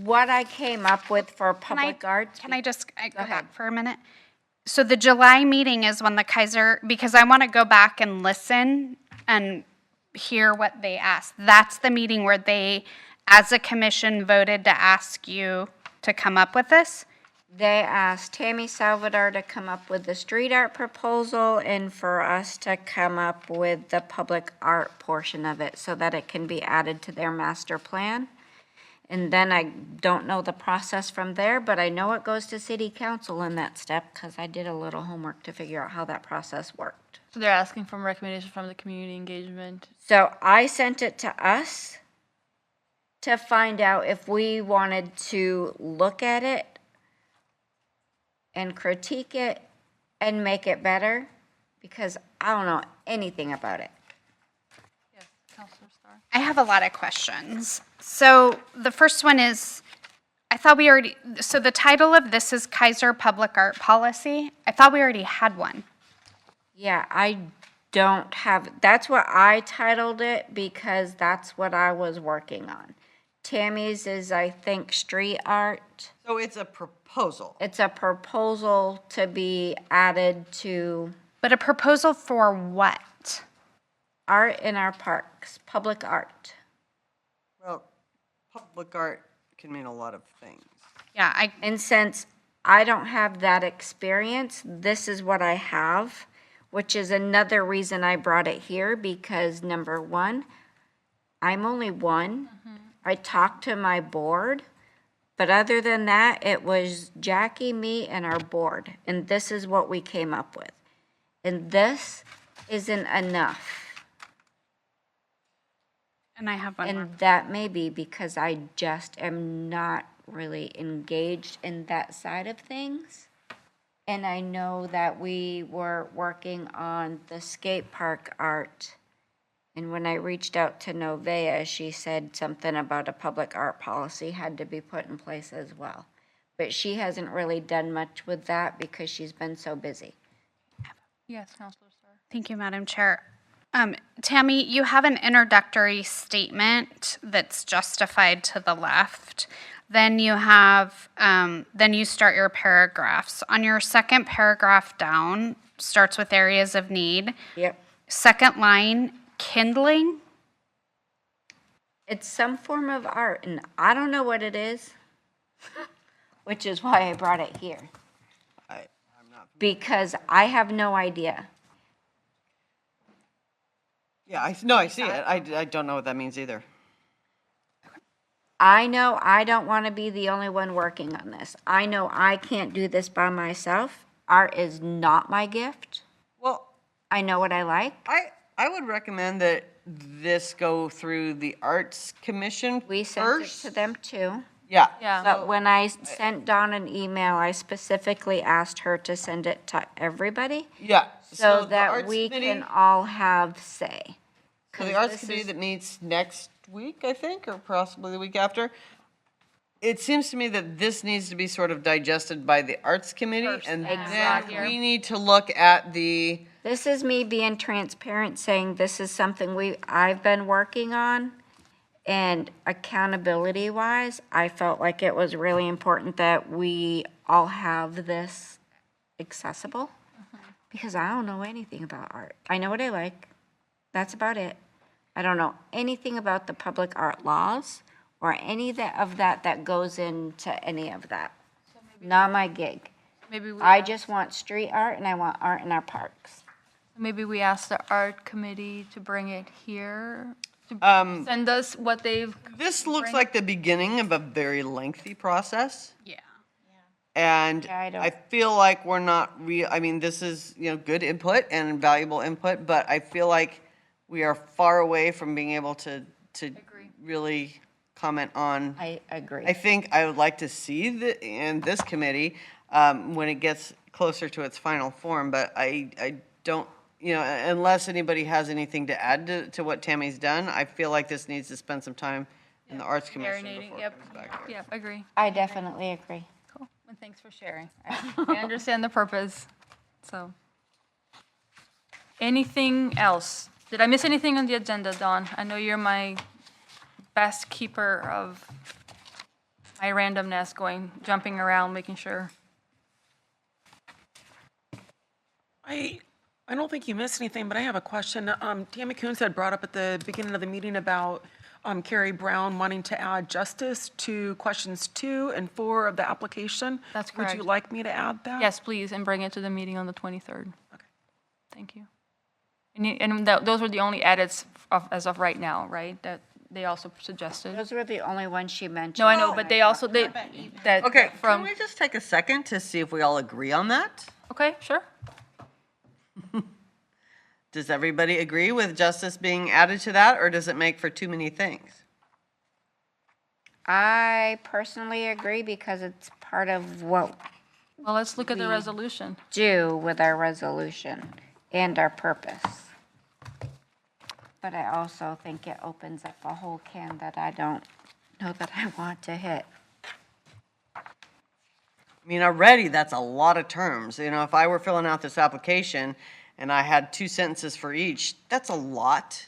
what I came up with for public arts. can I just go ahead. back for a minute? So the July meeting is when the Kaiser, because I want to go back and listen and hear what they asked. That's the meeting where they, as a commission, voted to ask you to come up with this? They asked Tammy Salvador to come up with the street art proposal and for us to come up with the public art portion of it so that it can be added to their master plan. And then I don't know the process from there, but I know it goes to city council in that step because I did a little homework to figure out how that process worked. So they're asking for recommendations from the community engagement. So I sent it to us to find out if we wanted to look at it and critique it and make it better, because I don't know anything about it. Yes, Councilor Starr. I have a lot of questions. So the first one is, I thought we already, so the title of this is Kaiser Public Art Policy. I thought we already had one. Yeah, I don't have, that's what I titled it because that's what I was working on. Tammy's is, I think, street art. So it's a proposal. It's a proposal to be added to But a proposal for what? art in our parks, public art. Well, public art can mean a lot of things. Yeah, And since I don't have that experience, this is what I have, which is another reason I brought it here because number one, I'm only one. I talked to my board, but other than that, it was Jackie, me, and our board. And this is what we came up with. And this isn't enough. and I have one more. And that may be because I just am not really engaged in that side of things. And I know that we were working on the skate park art. And when I reached out to Novea, she said something about a public art policy had to be put in place as well. But she hasn't really done much with that because she's been so busy. Yes, Councilor Starr. Thank you, Madam Chair. Tammy, you have an introductory statement that's justified to the left. Then you have, then you start your paragraphs. On your second paragraph down, starts with areas of need. Yep. Second line, kindling. It's some form of art, and I don't know what it is, which is why I brought it here. I'm not. Because I have no idea. Yeah, I see it. I don't know what that means either. I know I don't want to be the only one working on this. I know I can't do this by myself. Art is not my gift. Well, I know what I like. I would recommend that this go through the Arts Commission We sent first. it to them too. Yeah. Yeah. But when I sent Dawn an email, I specifically asked her to send it to everybody Yeah. so the that Arts we Committee- can all have say. So the 'Cause Arts this Committee is- that meets next week, I think, or possibly the week after. It seems to me that this needs to be sort of digested by the Arts Committee, First, and exactly. then we need to look at the, This is me being transparent, saying this is something I've been working on. And accountability wise, I felt like it was really important that we all have this accessible. Because I don't know anything about art. I know what I like. That's about it. I don't know anything about the public art laws or any of that goes into any of that. Not my gig. Maybe we I ask- just want street art and I want art in our parks. Maybe we ask the art committee to bring it here, to send us what they've. this looks like the beginning of a very lengthy process. Yeah. And Yeah, I don't- I feel like we're not I mean, this is, good input and valuable input, but I feel like we are far away from being able to really comment on. I agree. I think I would like to see in this committee, when it gets closer to its final form, but I don't, unless anybody has anything to add to what Tammy's done, I feel like this needs to spend some time in the Arts Commission Marinating, before it yep, comes back here. yep, agree. I definitely agree. Cool, and thanks for sharing. I understand the purpose, so. Anything else? Did I miss anything on the agenda, Dawn? I know you're my best keeper of my randomness jumping around, making sure. I don't think you missed anything, but I have a question. Tammy Coons had brought up at the beginning of the meeting about Carrie Brown wanting to add justice to questions 2 and 4 of the application. That's Would you correct. like me to add that? Yes, please, and bring it to the meeting on the 23rd. Okay. Thank you. And those were the only edits as of right now, right? That they also suggested? Those were the only ones she mentioned. No, I know, but they also, that Okay, can from, we just take a second to see if we all agree on that? okay, sure. Does everybody agree with justice being added to that, or does it make for too many things? I personally agree because it's part of what Well, let's look at the resolution. do with our resolution and our purpose. But I also think it opens up a whole can that I don't know that I want to hit. I mean, already that's a lot of terms. You know, if I were filling out this application and I had 2 sentences for each, that's a lot.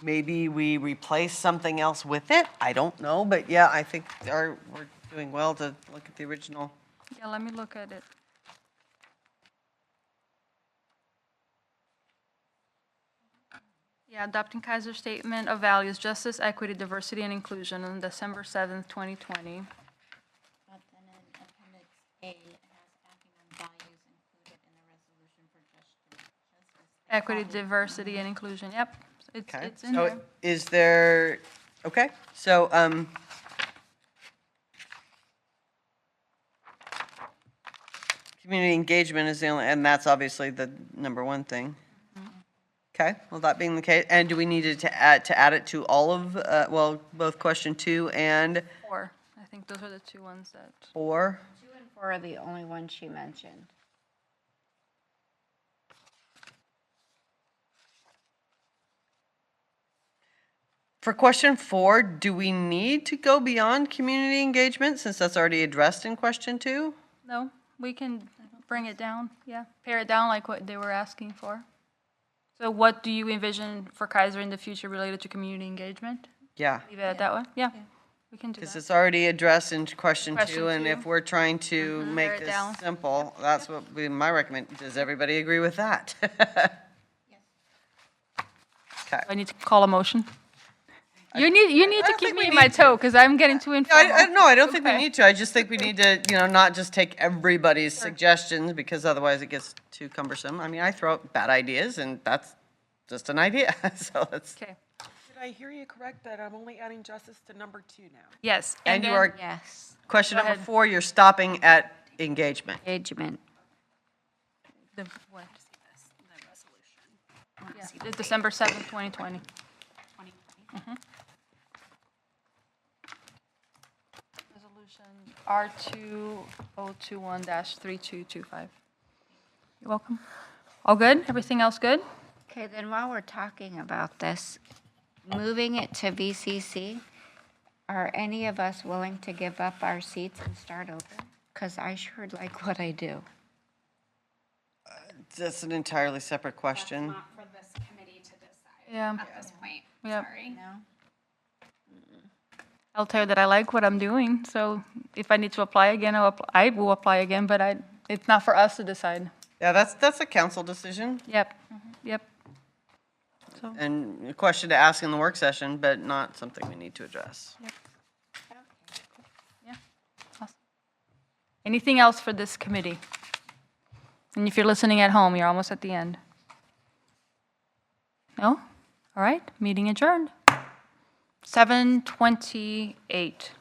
Maybe we replace something else with it. I don't know, but yeah, I think we're doing well to look at the original. Yeah, let me look at it. Yeah, adopting Kaiser Statement of Values, Justice, Equity, Diversity, and Inclusion on December 7th, 2020. But then in Appendix A, it has acting on values included in the resolution for justice. Equity, Diversity, and Inclusion, yep. Okay. It's in So there. is there, okay, so, community engagement is the only, and that's obviously the number one thing. Okay, well, that being the case, and do we need to add it to all of, well, both question 2 and 4. I think those are the 2 ones that, 4? 2 and 4 are the only ones she mentioned. For question 4, do we need to go beyond community engagement since that's already addressed in question 2? no, we can bring it down, yeah. Pare it down like what they were asking for. So what do you envision for Kaiser in the future related to community engagement? Yeah, Leave it at that one? Yeah, we can do because that. it's already addressed in question 2, Question and if 2. we're trying to Pare make it this down. simple, that's what would be my recommend. Does everybody agree with that? Okay. I need to call a motion. You need I to don't keep think me we in my need toe, because I'm getting too informal. I don't think we Okay. need to. I just think we need to, not just take everybody's suggestions, because otherwise it gets too cumbersome. I mean, I throw out bad ideas, and that's just an idea, so it's, Okay, Did I hear you correct that I'm only adding justice to number 2 now? yes. and you then- are, Yes. question Go number ahead. 4, you're stopping at engagement. Engagement. The what? Yeah, it's December 7th, 2020. Mhm. Resolution R2021-3225. You're welcome. All good? Everything else good? Okay, then while we're talking about this, moving it to VCC, are any of us willing to give up our seats and start over? Because I sure like what I do. That's an entirely separate question. Not for this committee to decide Yeah. at this point. Yep. Sorry. No? I'll tell you that I like what I'm doing, so if I need to apply again, I will apply again, but it's not for us to decide. Yeah, that's a council decision, Yep, yep. So, and a question to ask in the work session, but not something we need to address. yeah, awesome. Anything else for this committee? And if you're listening at home, you're almost at the end. No? All right, meeting adjourned. 7:28.